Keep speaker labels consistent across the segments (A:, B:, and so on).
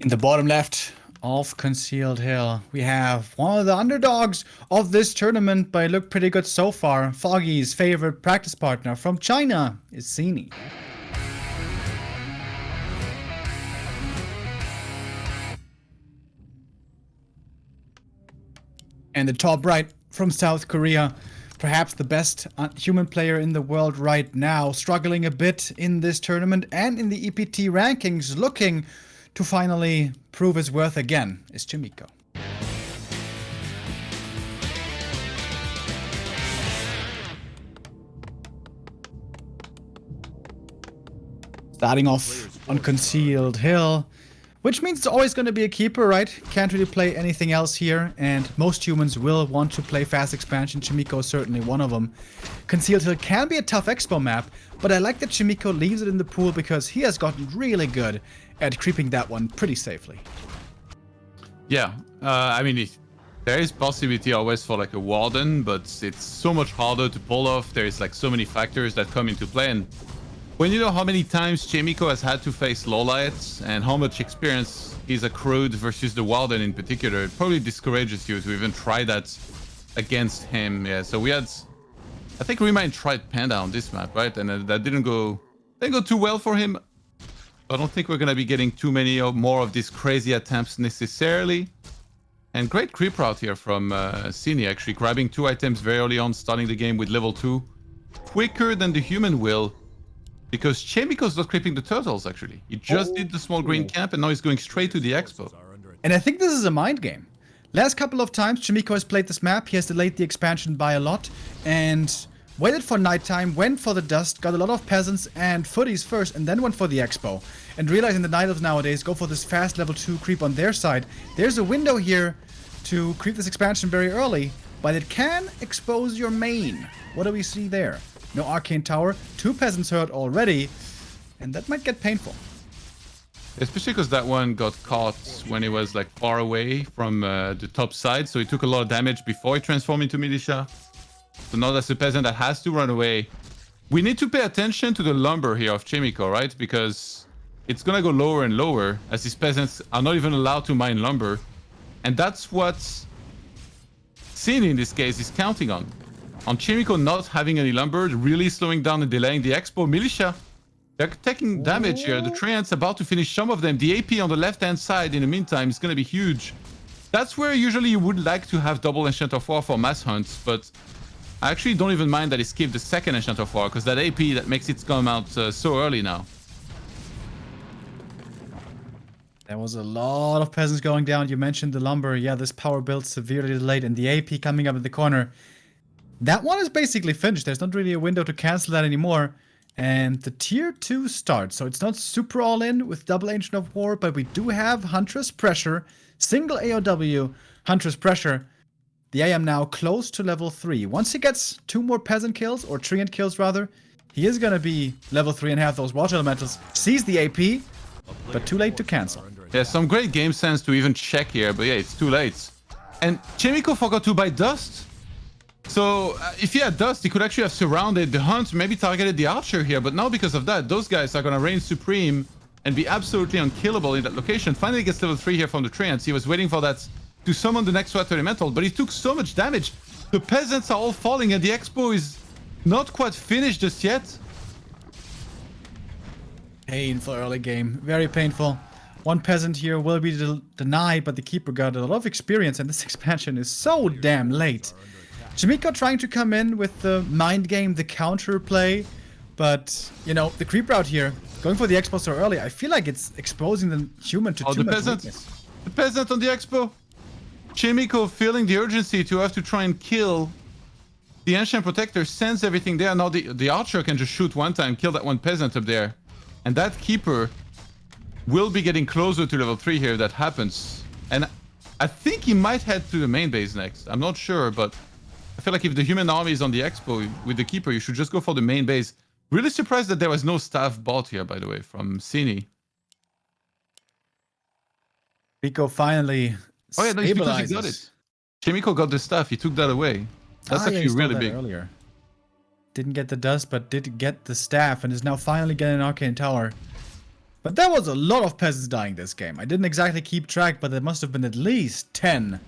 A: In the bottom left of Concealed Hill, we have one of the underdogs of this tournament, but it looked pretty good so far. Foggy's favorite practice partner from China is Sini. And the top right from South Korea, perhaps the best human player in the world right now, struggling a bit in this tournament and in the EPT rankings, looking to finally prove his worth again, is Chaemiko. Starting off on Concealed Hill, which means it's always going to be a keeper, right? Can't really play anything else here, and most humans will want to play fast expansion. Chaemiko is certainly one of them. Concealed Hill can be a tough expo map, but I like that Chaemiko leaves it in the pool because he has gotten really good at creeping that one pretty safely.
B: Yeah, I mean, there is possibility always for like a warden, but it's so much harder to pull off. There is like so many factors that come into play, and when you know how many times Chaemiko has had to face lowlights and how much experience he's accrued versus the warden in particular, it probably discourages you to even try that against him. Yeah, so we had, I think Remind tried Panda on this map, right? And that didn't go too well for him. I don't think we're gonna be getting too many or more of these crazy attempts necessarily. And great creep route here from Sini, actually grabbing 2 items very early on, starting the game with level 2, quicker than the human will. Because Chaemiko's not creeping the turtles, actually. He just did the small green camp, and now he's going straight to the expo.
A: And I think this is a mind game. Last couple of times Chaemiko has played this map, he has delayed the expansion by a lot, and waited for nighttime, went for the dust, got a lot of peasants and footies first, and then went for the expo. And realizing the Night Elves nowadays go for this fast level 2 creep on their side. There's a window here to creep this expansion very early, but it can expose your main. What do we see there? No Arcane Tower, 2 peasants hurt already, and that might get painful.
B: Especially because that one got caught when he was like far away from the top side, so he took a lot of damage before he transformed into militia. So now that's a peasant that has to run away. We need to pay attention to the lumber here of Chaemiko, right? Because it's gonna go lower and lower as these peasants are not even allowed to mine lumber. And that's what Sini in this case is counting on. On Chaemiko not having any lumber, really slowing down and delaying the expo. Militia, they're taking damage here. The Treant's about to finish some of them. The AP on the left-hand side in the meantime is going to be huge. That's where usually you would like to have double Enchant of War for mass hunts, but I actually don't even mind that he skipped the second Enchant of War, because that AP that makes it come out so early now.
A: There was a lot of peasants going down. You mentioned the lumber. Yeah, this power build severely delayed, and the AP coming up in the corner. That one is basically finished. There's not really a window to cancel that anymore. And the tier 2 starts. So it's not super all in with double Ancient of War, but we do have Huntress Pressure, single AOW, Huntress Pressure. The AM now close to level 3. Once he gets 2 more peasant kills, or treant kills rather, he is going to be level 3 and have those water elementals. Sees the AP, but too late to cancel.
B: Yeah, some great game sense to even check here, but yeah, it's too late. And Chaemiko forgot to buy dust. So if he had dust, he could actually have surrounded the hunt, maybe targeted the archer here, but now because of that, those guys are gonna reign supreme and be absolutely unkillable in that location. Finally gets level 3 here from the Treants. He was waiting for that to summon the next water elemental, but he took so much damage. The peasants are all falling and the expo is not quite finished just yet.
A: Painful early game, very painful. One peasant here will be denied, but the keeper got a lot of experience, and this expansion is so damn late. Chaemiko trying to come in with the mind game, the counter play, but, you know, the creep route here, going for the expo so early, I feel like it's exposing the human to too much weakness.
B: The peasant on the expo. Chaemiko feeling the urgency to have to try and kill the Ancient Protector, sends everything there. Now the archer can just shoot one time, kill that one peasant up there. And that keeper will be getting closer to level 3 here if that happens. And I think he might head to the main base next. I'm not sure, but I feel like if the human army is on the expo with the keeper, you should just go for the main base. Really surprised that there was no staff bot here, by the way, from Sini.
A: Chaemiko finally
B: Oh yeah, no, it's because he got it. Chaemiko got the staff, he took that away. That's actually really big.
A: Earlier. Didn't get the dust, but did get the staff, and is now finally getting an Arcane Tower. But there was a lot of peasants dying this game. I didn't exactly keep track, but there must have been at least 10.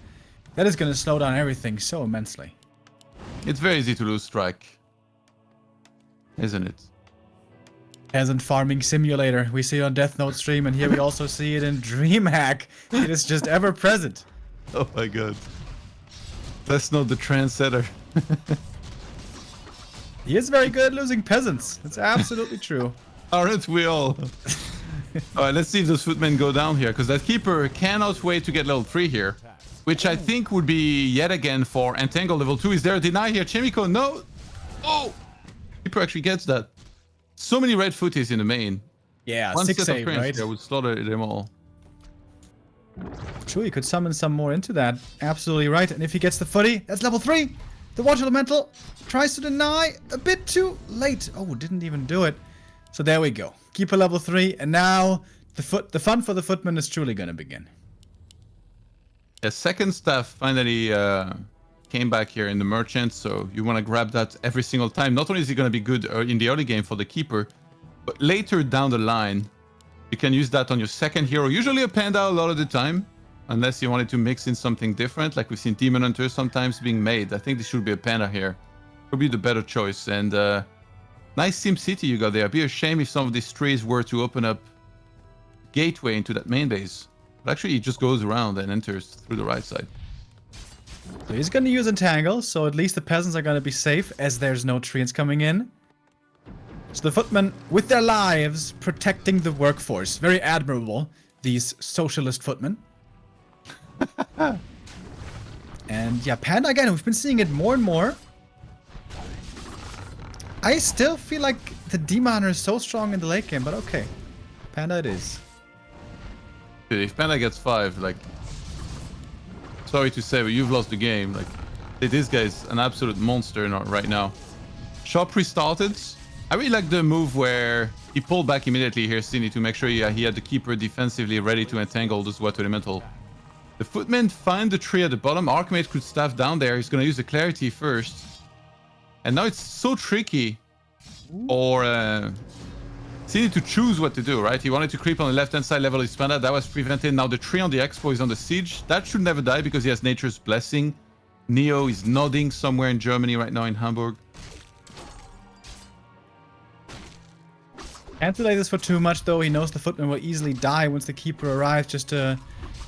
A: That is going to slow down everything so immensely.
B: It's very easy to lose track, isn't it?
A: Peasant farming simulator. We see it on Death Note stream, and here we also see it in DreamHack. It is just ever present.
B: Oh my god. That's not the trendsetter.
A: He is very good at losing peasants. That's absolutely true.
B: Aren't we all? Alright, let's see if those footmen go down here, because that keeper cannot wait to get level 3 here. Which I think would be yet again for Entangle level 2. Is there a deny here? Chaemiko, no! Oh! Keeper actually gets that. So many red footies in the main.
A: Yeah,
B: One
A: 6
B: set of
A: save,
B: cranes
A: right?
B: there would slaughter them all.
A: True, he could summon some more into that. Absolutely right. And if he gets the footy, that's level 3. The Water Elemental tries to deny a bit too late. Oh, didn't even do it. So there we go. Keeper level 3, and now the fun for the footman is truly gonna begin.
B: A second staff finally came back here in the merchant, so you want to grab that every single time. Not only is it going to be good in the early game for the keeper, but later down the line, you can use that on your second hero. Usually a panda a lot of the time, unless you wanted to mix in something different, like we've seen Demon Hunter sometimes being made. I think this should be a panda here. Probably the better choice. And nice Sim City you got there. It'd be a shame if some of these trees were to open up gateway into that main base. But actually, he just goes around and enters through the right side.
A: So he's going to use Entangle, so at least the peasants are going to be safe, as there's no treants coming in. So the footmen, with their lives, protecting the workforce. Very admirable, these socialist footmen. And yeah, Panda again, we've been seeing it more and more. I still feel like the Demon Hunter is so strong in the late game, but okay. Panda it is.
B: Dude, if Panda gets 5, like, sorry to say, but you've lost the game. Like, this guy's an absolute monster right now. Shop restarted. I really like the move where he pulled back immediately here, Sini, to make sure he had the keeper defensively ready to entangle this Water Elemental. The footmen find the tree at the bottom. Archmage could staff down there. He's going to use the clarity first. And now it's so tricky for Sini to choose what to do, right? He wanted to creep on the left-hand side, level his panda. That was prevented. Now the tree on the expo is on the siege. That should never die because he has Nature's Blessing. Neo is nodding somewhere in Germany right now, in Hamburg.
A: Can't delay this for too much, though. He knows the footman will easily die once the keeper arrives. Just a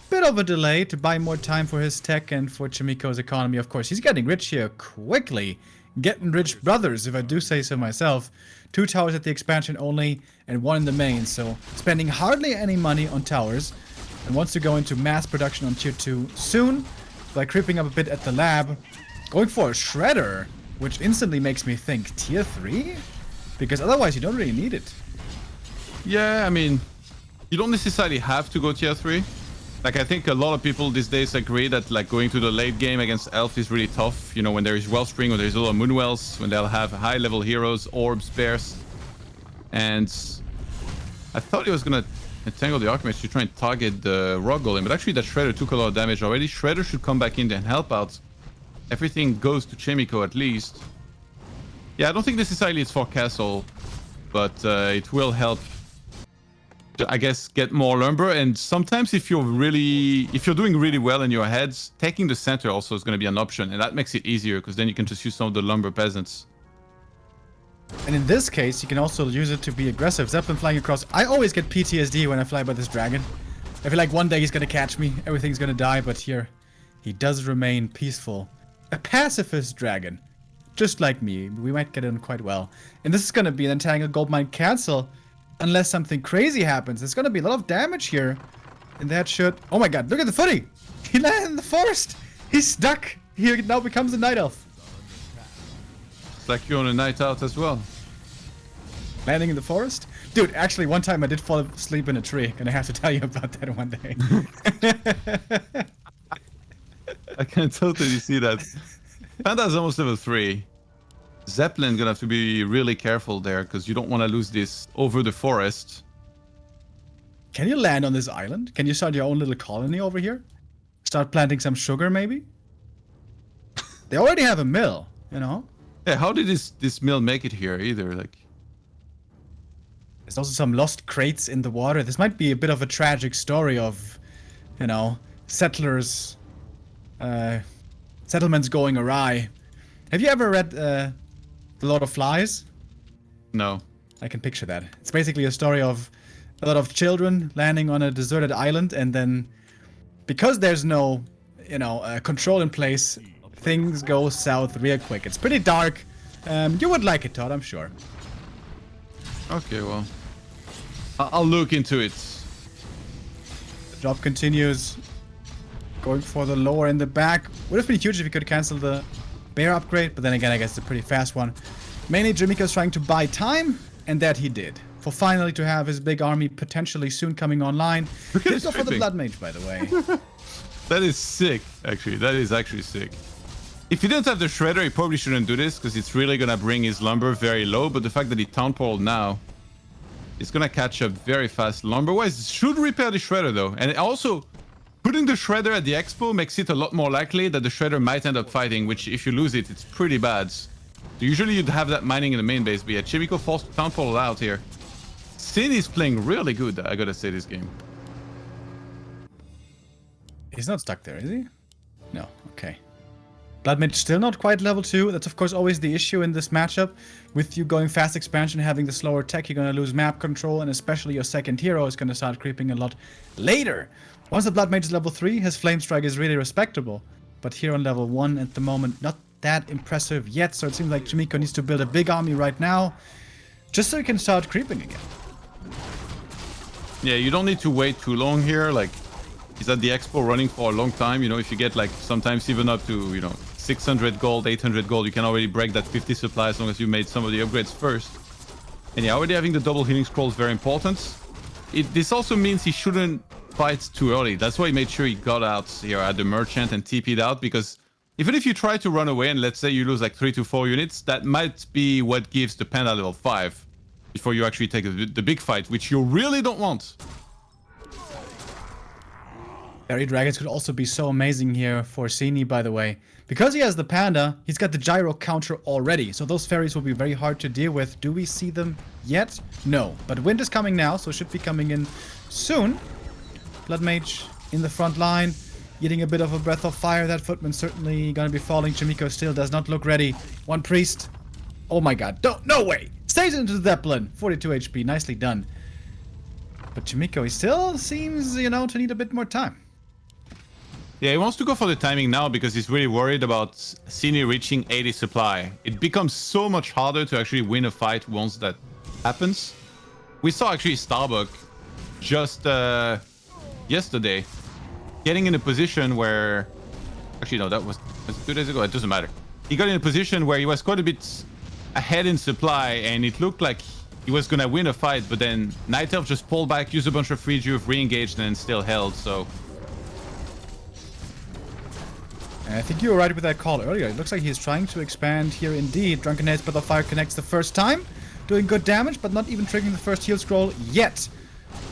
A: bit of a delay to buy more time for his tech and for Chaemiko's economy, of course. He's getting rich here quickly. Getting rich brothers, if I do say so myself. 2 towers at the expansion only, and 1 in the main, so spending hardly any money on towers, and wants to go into mass production on tier 2 soon, by creeping up a bit at the lab, going for a shredder, which instantly makes me think tier 3? Because otherwise you don't really need it.
B: Yeah, I mean, you don't necessarily have to go tier 3. Like, I think a lot of people these days agree that, like, going to the late game against Elf is really tough. You know, when there is Wellspring, when there's a lot of Moonwells, when they'll have high-level heroes, orbs, bears. And I thought he was going to entangle the Archmage to try and target the Rock Golem, but actually that Shredder took a lot of damage already. Shredder should come back in and help out. Everything goes to Chaemiko at least. Yeah, I don't think necessarily it's for Castle, but it will help, I guess, get more lumber. And sometimes if you're doing really well in your heads, taking the center also is going to be an option, and that makes it easier because then you can just use some of the lumber peasants.
A: And in this case, you can also use it to be aggressive. Zeppelin flying across. I always get PTSD when I fly by this dragon. I feel like one day he's gonna catch me, everything's gonna die, but here, he does remain peaceful. A pacifist dragon. Just like me, we might get in quite well. And this is gonna be an Entangled Goldmine cancel, unless something crazy happens. There's gonna be a lot of damage here. And that should... Oh my god, look at the footy! He landed in the forest! He's stuck! He now becomes a night elf.
B: It's like you're on a night out as well.
A: Landing in the forest? Dude, actually, one time I did fall asleep in a tree. Gonna have to tell you about that one day.
B: I can totally see that. Panda's almost level 3. Zeppelin gonna have to be really careful there because you don't want to lose this over the forest.
A: Can you land on this island? Can you start your own little colony over here? Start planting some sugar, maybe? They already have a mill, you know?
B: Yeah, how did this mill make it here either? Like,
A: There's also some lost crates in the water. This might be a bit of a tragic story of, you know, settlers, settlements going awry. Have you ever read The Lord of Flies?
B: No.
A: I can picture that. It's basically a story of a lot of children landing on a deserted island, and then because there's no, you know, control in place, things go south real quick. It's pretty dark. You would like it, Todd, I'm sure.
B: Okay, well, I'll look into it.
A: The job continues. Going for the lower in the back. Would have been huge if he could cancel the bear upgrade, but then again, I guess it's a pretty fast one. Mainly, Chaemiko's trying to buy time, and that he did. For finally to have his big army potentially soon coming online. Did go for the Blood Mage, by the way.
B: That is sick, actually. That is actually sick. If he didn't have the Shredder, he probably shouldn't do this, because it's really going to bring his lumber very low. But the fact that he Town Portaled now, it's going to catch up very fast. Lumber-wise, should repair the Shredder, though. And also, putting the Shredder at the Expo makes it a lot more likely that the Shredder might end up fighting, which, if you lose it, it's pretty bad. So usually you'd have that mining in the main base, but yeah, Chaemiko forced to Town Portal out here. Sini is playing really good, I gotta say, this game.
A: He's not stuck there, is he? No, okay. Blood Mage still not quite level 2. That's of course always the issue in this matchup. With you going fast expansion, having the slower tech, you're gonna lose map control, and especially your second hero is gonna start creeping a lot later. Once the Blood Mage is level 3, his Flame Strike is really respectable. But here on level 1 at the moment, not that impressive yet, so it seems like Chaemiko needs to build a big army right now, just so he can start creeping again.
B: Yeah, you don't need to wait too long here. Like, he's at the Expo running for a long time. You know, if you get like sometimes even up to, you know, 600 gold, 800 gold, you can already break that 50 supply as long as you made some of the upgrades first. And yeah, already having the double healing scroll is very important. This also means he shouldn't fight too early. That's why he made sure he got out here at the merchant and TP'd out, because even if you try to run away and let's say you lose like 3 to 4 units, that might be what gives the Panda level 5 before you actually take the big fight, which you really don't want.
A: Fairy Dragons could also be so amazing here for Sini, by the way. Because he has the Panda, he's got the Gyro counter already, so those fairies will be very hard to deal with. Do we see them yet? No. But Wind is coming now, so should be coming in soon. Blood Mage in the front line, getting a bit of a breath of fire. That Footman certainly gonna be falling. Chaemiko still does not look ready. One Priest. Oh my god, no way! Stays into the Zeppelin. 42 HP, nicely done. But Chaemiko, he still seems, you know, to need a bit more time.
B: Yeah, he wants to go for the timing now because he's really worried about Sini reaching 80 supply. It becomes so much harder to actually win a fight once that happens. We saw actually Starbuck just yesterday getting in a position where... Actually, no, that was 2 days ago. It doesn't matter. He got in a position where he was quite a bit ahead in supply and it looked like he was going to win a fight, but then Night Elf just pulled back, used a bunch of free juve, re-engaged, and still held, so...
A: I think you were right with that call earlier. It looks like he's trying to expand here indeed. Drunken Ace Breath of Fire connects the first time, doing good damage, but not even triggering the first heal scroll yet.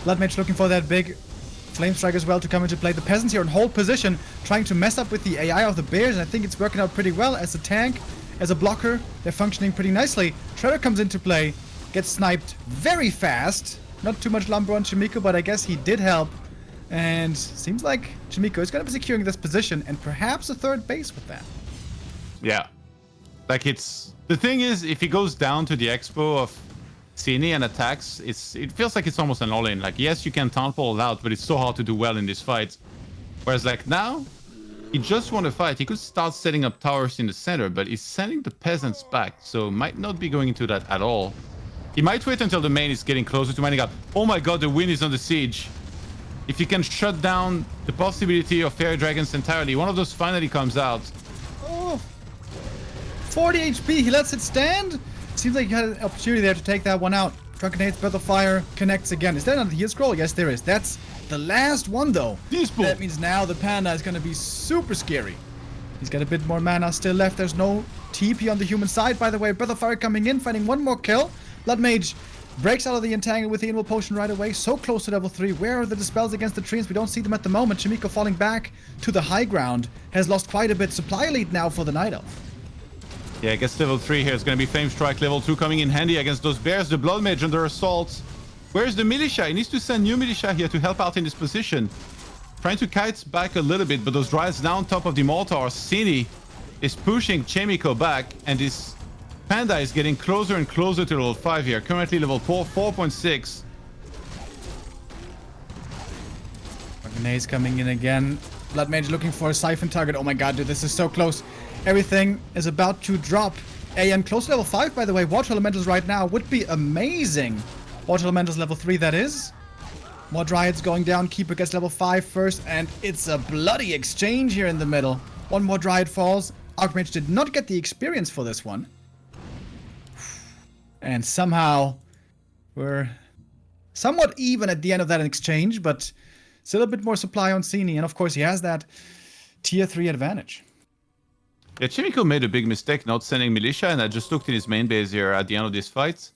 A: Blood Mage looking for that big Flame Strike as well to come into play. The Peasants here in hold position, trying to mess up with the AI of the Bears, and I think it's working out pretty well as a tank, as a blocker. They're functioning pretty nicely. Shredder comes into play, gets sniped very fast. Not too much lumber on Chaemiko, but I guess he did help. And seems like Chaemiko is going to be securing this position and perhaps a third base with that.
B: Yeah. Like, it's... The thing is, if he goes down to the Expo of Sini and attacks, it feels like it's almost an all-in. Like, yes, you can Town Portal out, but it's so hard to do well in this fight. Whereas, like, now, he just won a fight. He could start setting up towers in the center, but he's sending the Peasants back, so might not be going into that at all. He might wait until the main is getting closer to mining out. Oh my god, the Wind is on the siege. If you can shut down the possibility of Fairy Dragons entirely, one of those finally comes out.
A: Oh, 40 HP, he lets it stand? Seems like you had an opportunity there to take that one out. Drunken Ace Breath of Fire connects again. Is there another heal scroll? Yes, there is. That's the last one, though. That means now the Panda is going to be super scary. He's got a bit more mana still left. There's no TP on the human side, by the way. Breath of Fire coming in, finding one more kill. Blood Mage breaks out of the entangle with the Inwell Potion right away. So close to level 3. Where are the dispels against the trees? We don't see them at the moment. Chaemiko falling back to the high ground. Has lost quite a bit. Supply lead now for the Night Elf.
B: Yeah, I guess level 3 here is going to be Flame Strike. Level 2 coming in handy against those bears. The Blood Mage under assault. Where's the militia? He needs to send new militia here to help out in this position. Trying to kite back a little bit, but those Dryads now on top of the Mortar. Sini is pushing Chaemiko back, and this Panda is getting closer and closer to level 5 here. Currently level 4, 4.6.
A: Renee's coming in again. Blood Mage looking for a Siphon target. Oh my god, dude, this is so close. Everything is about to drop. AM close to level 5, by the way. Water Elementals right now would be amazing. Water Elementals level 3, that is. More Dryads going down. Keeper gets level 5 first, and it's a bloody exchange here in the middle. One more Dryad falls. Archmage did not get the experience for this one. And somehow we're somewhat even at the end of that exchange, but still a bit more supply on Sini. And of course, he has that tier 3 advantage.
B: Yeah, Chaemiko made a big mistake not sending militia, and I just looked in his main base here at the end of this fight.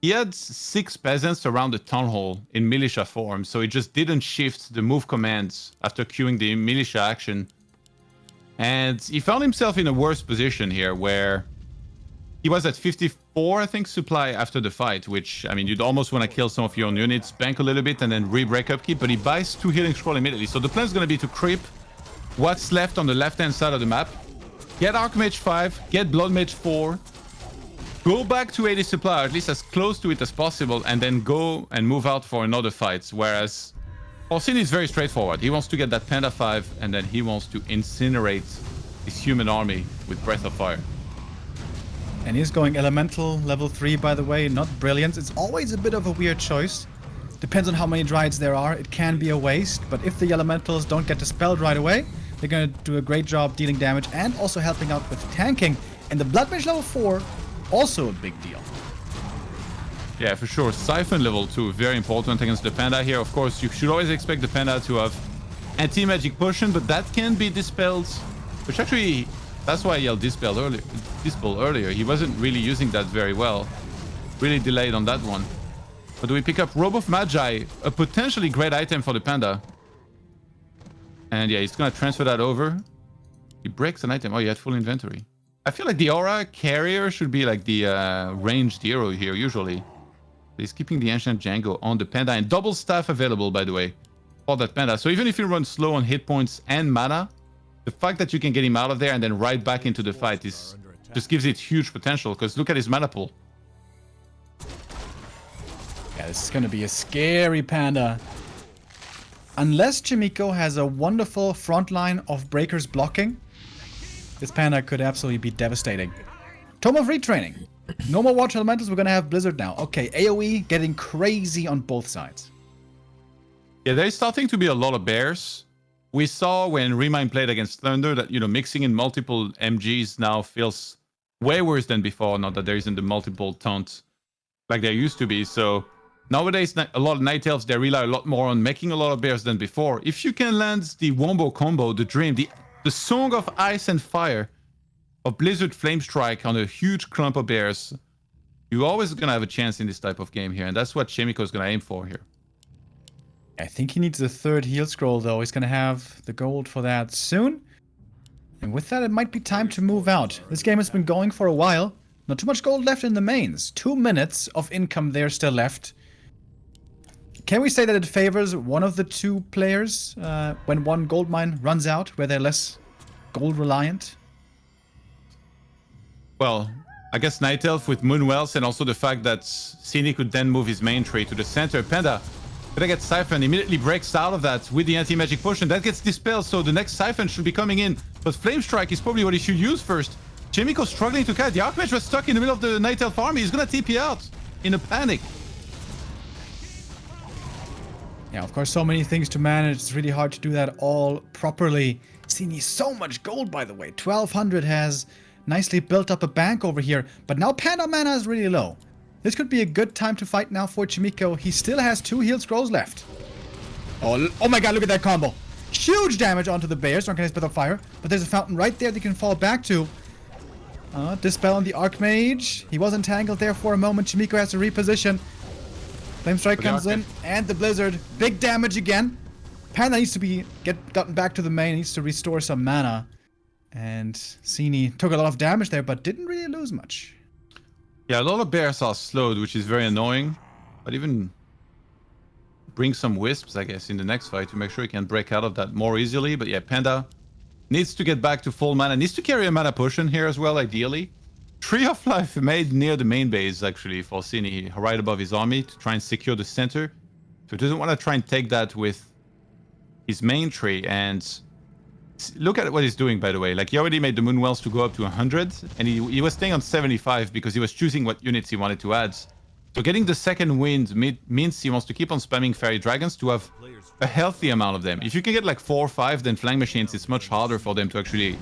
B: He had 6 peasants around the town hall in militia form, so he just didn't shift the move commands after queuing the militia action. And he found himself in a worse position here, where he was at 54, I think, supply after the fight, which, I mean, you'd almost want to kill some of your own units, bank a little bit, and then re-break upkeep, but he buys 2 healing scroll immediately. So the plan is going to be to creep what's left on the left-hand side of the map, get Archmage 5, get Blood Mage 4, go back to 80 supply, or at least as close to it as possible, and then go and move out for another fight. Whereas Sini is very straightforward. He wants to get that Panda 5, and then he wants to incinerate his human army with Breath of Fire.
A: And he's going Elemental level 3, by the way, not Brilliance. It's always a bit of a weird choice. Depends on how many Dryads there are. It can be a waste, but if the Elementals don't get dispelled right away, they're going to do a great job dealing damage and also helping out with tanking. And the Blood Mage level 4, also a big deal.
B: Yeah, for sure. Siphon level 2, very important against the Panda here. Of course, you should always expect the Panda to have anti-magic potion, but that can be dispelled, which actually, that's why I yelled Dispel earlier. He wasn't really using that very well. Really delayed on that one. But do we pick up Robe of Magi, a potentially great item for the Panda. And yeah, he's going to transfer that over. He breaks an item. Oh, he had full inventory. I feel like the Aura Carrier should be like the ranged hero here, usually. He's keeping the Ancient Django on the Panda. And double staff available, by the way, for that Panda. So even if you run slow on hit points and mana, the fact that you can get him out of there and then right back into the fight is just gives it huge potential, because look at his mana pool.
A: Yeah, this is going to be a scary Panda. Unless Chaemiko has a wonderful front line of breakers blocking, this Panda could absolutely be devastating. Tome of Retraining. No more Water Elementals, we're going to have Blizzard now. Okay, AoE getting crazy on both sides.
B: Yeah, there's starting to be a lot of bears. We saw when Remind played against Thunder that, you know, mixing in multiple MGs now feels way worse than before. Not that there isn't the multiple taunt like there used to be. So nowadays, a lot of Night Elves, they rely a lot more on making a lot of bears than before. If you can land the Wombo combo, the Dream, the Song of Ice and Fire of Blizzard Flame Strike on a huge clump of bears, you're always going to have a chance in this type of game here. And that's what Chaemiko is going to aim for here.
A: I think he needs the 3rd heal scroll, though. He's going to have the gold for that soon. And with that, it might be time to move out. This game has been going for a while. Not too much gold left in the mains. 2 minutes of income there still left. Can we say that it favors one of the 2 players when one gold mine runs out, where they're less gold reliant?
B: Well, I guess Night Elf with Moonwells, and also the fact that Sini could then move his main tree to the center. Panda gonna get Siphon, immediately breaks out of that with the anti-magic potion. That gets dispelled, so the next Siphon should be coming in. But Flame Strike is probably what he should use first. Chaemiko struggling to catch. The Archmage was stuck in the middle of the Night Elf army. He's gonna TP out in a panic.
A: Yeah, of course, so many things to manage. It's really hard to do that all properly. Sini, so much gold, by the way. 1200 has nicely built up a bank over here. But now Panda mana is really low. This could be a good time to fight now for Chaemiko. He still has 2 healed scrolls left. Oh my god, look at that combo. Huge damage onto the bears. Not going to Breath of Fire. But there's a fountain right there that you can fall back to. Dispel on the Archmage. He was entangled there for a moment. Chaemiko has to reposition. Flame Strike comes in. And the Blizzard. Big damage again. Panda needs to be gotten back to the main. He needs to restore some mana. And Sini took a lot of damage there, but didn't really lose much.
B: Yeah, a lot of bears are slowed, which is very annoying. But even bring some wisps, I guess, in the next fight to make sure he can break out of that more easily. But yeah, Panda needs to get back to full mana. Needs to carry a mana potion here as well, ideally. Tree of Life made near the main base, actually, for Sini, right above his army to try and secure the center. So he doesn't want to try and take that with his main tree. And look at what he's doing, by the way. Like, he already made the Moonwells to go up to 100, and he was staying on 75 because he was choosing what units he wanted to add. So getting the second wind means he wants to keep on spamming Fairy Dragons to have a healthy amount of them. If you can get like 4 or 5, then Flying Machines, it's much harder for them to actually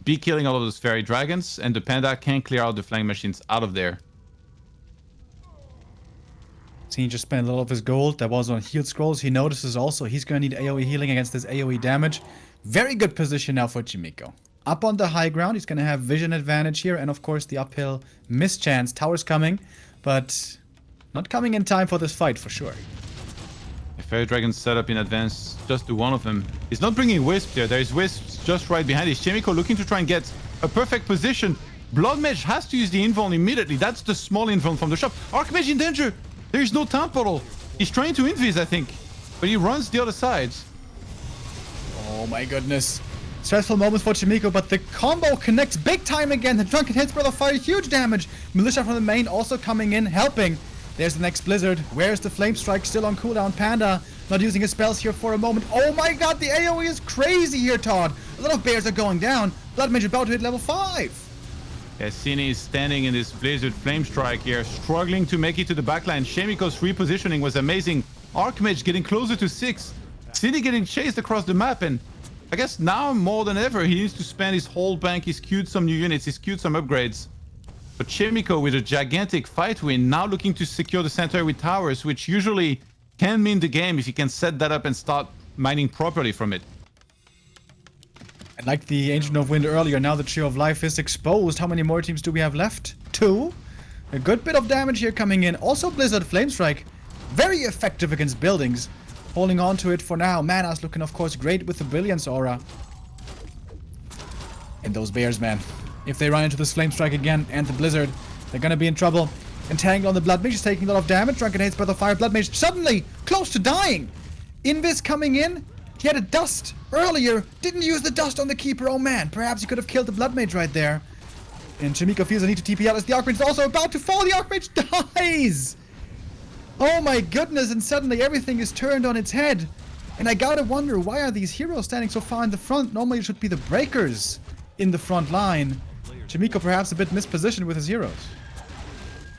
B: be killing all of those Fairy Dragons, and the Panda can clear out the Flying Machines out of there.
A: So he just spent a little of his gold that was on healed scrolls. He notices also he's going to need AoE healing against this AoE damage. Very good position now for Chaemiko. Up on the high ground, he's going to have vision advantage here, and of course the uphill mischance. Tower's coming, but not coming in time for this fight for sure.
B: Fairy Dragon set up in advance, just to one of them. He's not bringing Wisp there. There's Wisps just right behind it. Chaemiko looking to try and get a perfect position. Blood Mage has to use the invuln immediately. That's the small invuln from the shop. Archmage in danger. There's no Taunt Bottle. He's trying to invis, I think, but he runs the other side.
A: Oh my goodness. Stressful moments for Chaemiko, but the combo connects big time again. The Drunken Hits Breath of Fire, huge damage. Militia from the main also coming in, helping. There's the next Blizzard. Where's the Flame Strike? Still on cooldown. Panda not using his spells here for a moment. Oh my god, the AoE is crazy here, Todd. A lot of bears are going down. Blood Mage about to hit level 5.
B: Yeah, Sini is standing in this Blizzard Flame Strike here, struggling to make it to the backline. Chaemiko's repositioning was amazing. Archmage getting closer to 6. Sini getting chased across the map, and I guess now more than ever, he needs to spend his whole bank. He's queued some new units, he's queued some upgrades. But Chaemiko with a gigantic fight win, now looking to secure the center with towers, which usually can mean the game if you can set that up and start mining properly from it.
A: And like the Ancient of Wind earlier, now the Tree of Life is exposed. How many more teams do we have left? 2. A good bit of damage here coming in. Also Blizzard Flame Strike, very effective against buildings. Holding on to it for now. Mana's looking, of course, great with the Brilliance Aura. And those bears, man. If they run into this Flame Strike again and the Blizzard, they're gonna be in trouble. Entangled on the Blood Mage is taking a lot of damage. Drunken Hates Breath of Fire. Blood Mage suddenly close to dying. Invis coming in. He had a dust earlier. Didn't use the dust on the Keeper. Oh man, perhaps he could have killed the Blood Mage right there. And Chaemiko feels the need to TP out as the Archmage is also about to fall. The Archmage dies. Oh my goodness, and suddenly everything is turned on its head. And I gotta wonder, why are these heroes standing so far in the front? Normally it should be the Breakers in the front line. Chaemiko perhaps a bit mispositioned with his heroes.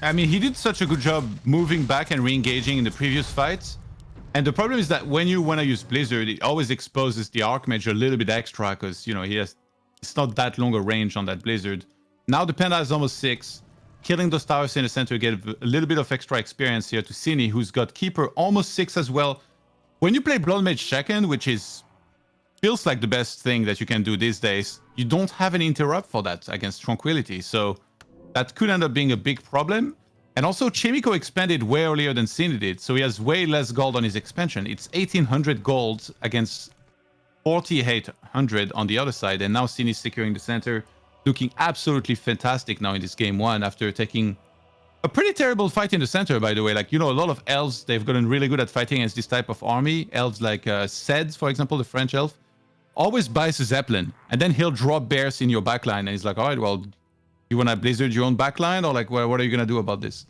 B: I mean, he did such a good job moving back and re-engaging in the previous fights. And the problem is that when you want to use Blizzard, it always exposes the Archmage a little bit extra because, you know, it's not that long a range on that Blizzard. Now the Panda is almost 6. Killing those towers in the center gave a little bit of extra experience here to Sini, who's got Keeper almost 6 as well. When you play Blood Mage second, which feels like the best thing that you can do these days, you don't have an interrupt for that against Tranquility. So that could end up being a big problem. And also, Chaemiko expanded way earlier than Sini did, so he has way less gold on his expansion. It's 1800 gold against 4800 on the other side, and now Sini's securing the center, looking absolutely fantastic now in this game 1 after taking a pretty terrible fight in the center, by the way. Like, you know, a lot of elves, they've gotten really good at fighting against this type of army. Elves like Ced, for example, the French elf, always buys a Zeppelin, and then he'll drop bears in your backline, and he's like, all right, well, you want to Blizzard your own backline, or like, what are you going to do about this?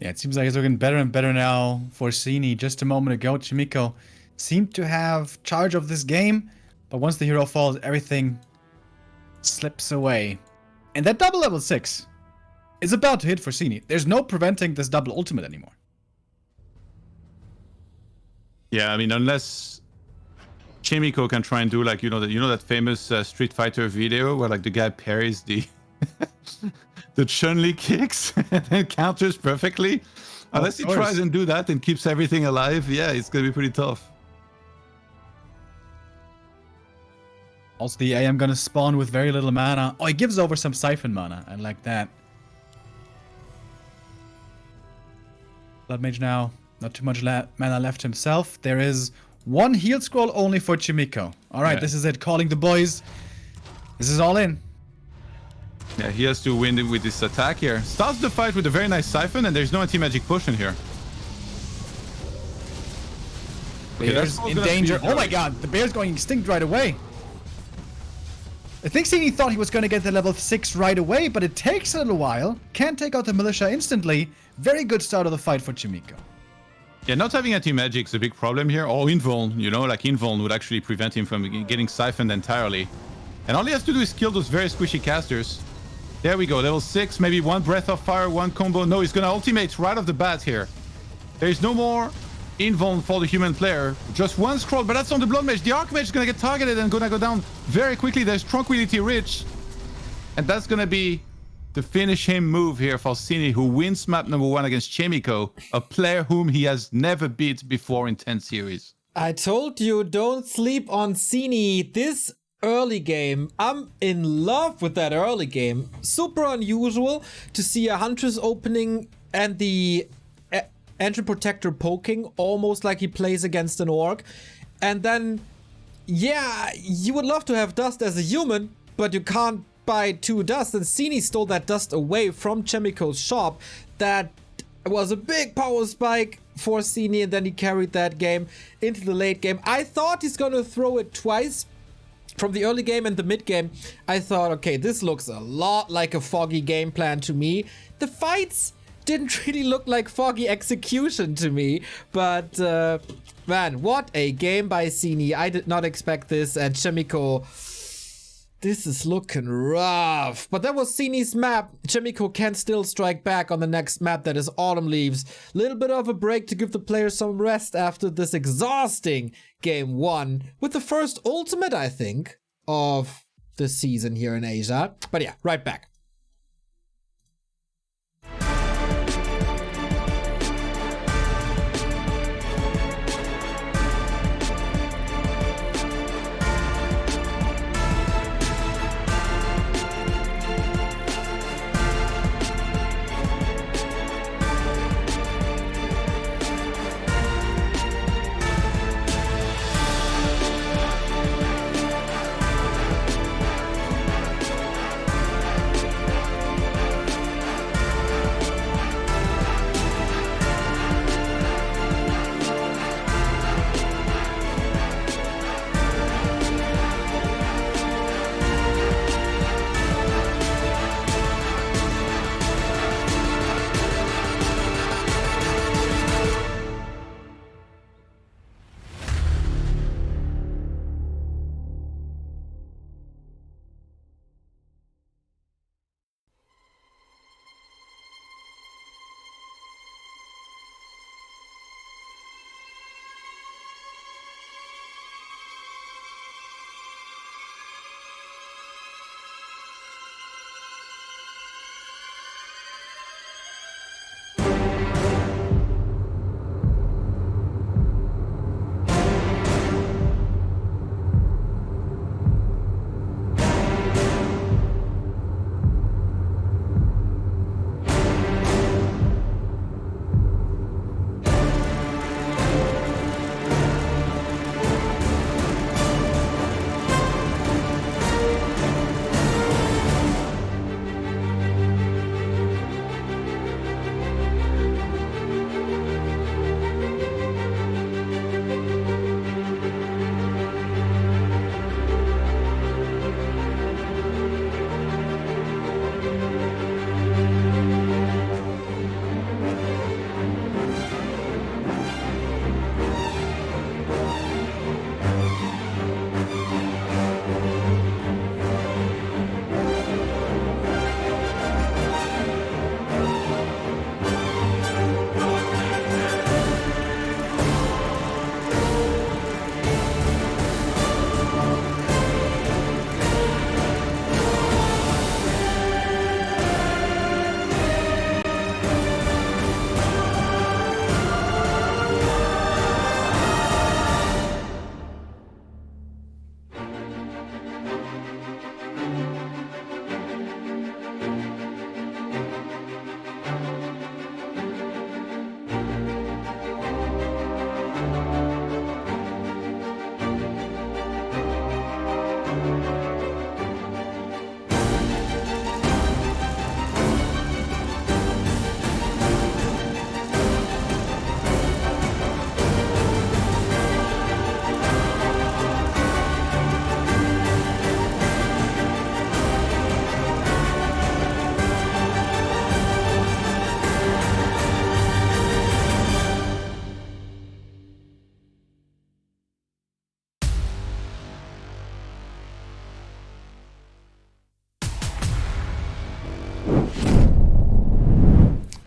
A: Yeah, it seems like it's looking better and better now for Sini. Just a moment ago, Chaemiko seemed to have charge of this game, but once the hero falls, everything slips away. And that double level 6 is about to hit for Sini. There's no preventing this double ultimate anymore.
B: Yeah, I mean, unless Chaemiko can try and do like, you know that famous Street Fighter video where like the guy parries the the Chun-Li kicks and then counters perfectly. Unless he tries and do that and keeps everything alive, yeah, it's gonna be pretty tough.
A: Also, the AM gonna spawn with very little mana. Oh, he gives over some Siphon mana. I like that. Blood Mage now, not too much mana left himself. There is one heal scroll only for Chaemiko. Alright, yeah. This is it. Calling the boys. This is all in.
B: Yeah, he has to win it with this attack here. Starts the fight with a very nice Siphon, and there's no anti-magic potion here. Okay,
A: Bear's
B: that's
A: in
B: gonna
A: danger.
B: be
A: Oh my
B: very-
A: god, the bear's going extinct right away. I think Sini thought he was going to get to level 6 right away, but it takes a little while. Can't take out the militia instantly. Very good start of the fight for Chaemiko.
B: Yeah, not having anti-magic is a big problem here. Or invuln, you know, like invuln would actually prevent him from getting siphoned entirely. And all he has to do is kill those very squishy casters. There we go, level 6, maybe one breath of fire, one combo. No, he's gonna ultimate right off the bat here. There is no more invuln for the human player. Just one scroll, but that's on the blood mage. The archmage is gonna get targeted and gonna go down very quickly. There's tranquility rich. And that's gonna be the finish him move here for Sini, who wins map number 1 against Chaemiko, a player whom he has never beat before in 10 series.
C: I told you, don't sleep on Sini. This early game, I'm in love with that early game. Super unusual to see a Huntress opening and the Engine Protector poking, almost like he plays against an orc. And then, yeah, you would love to have dust as a human, but you can't buy 2 dust. And Sini stole that dust away from Chaemiko's shop. That was a big power spike for Sini, and then he carried that game into the late game. I thought he's gonna throw it twice. From the early game and the mid game, I thought, okay, this looks a lot like a Foggy game plan to me. The fights didn't really look like Foggy execution to me, but man, what a game by Sini. I did not expect this, and Chaemiko, this is looking rough. But that was Sini's map. Chaemiko can still strike back on the next map, that is Autumn Leaves. Little bit of a break to give the players some rest after this exhausting game 1 with the first ultimate, I think, of the season here in Asia. But yeah, right back.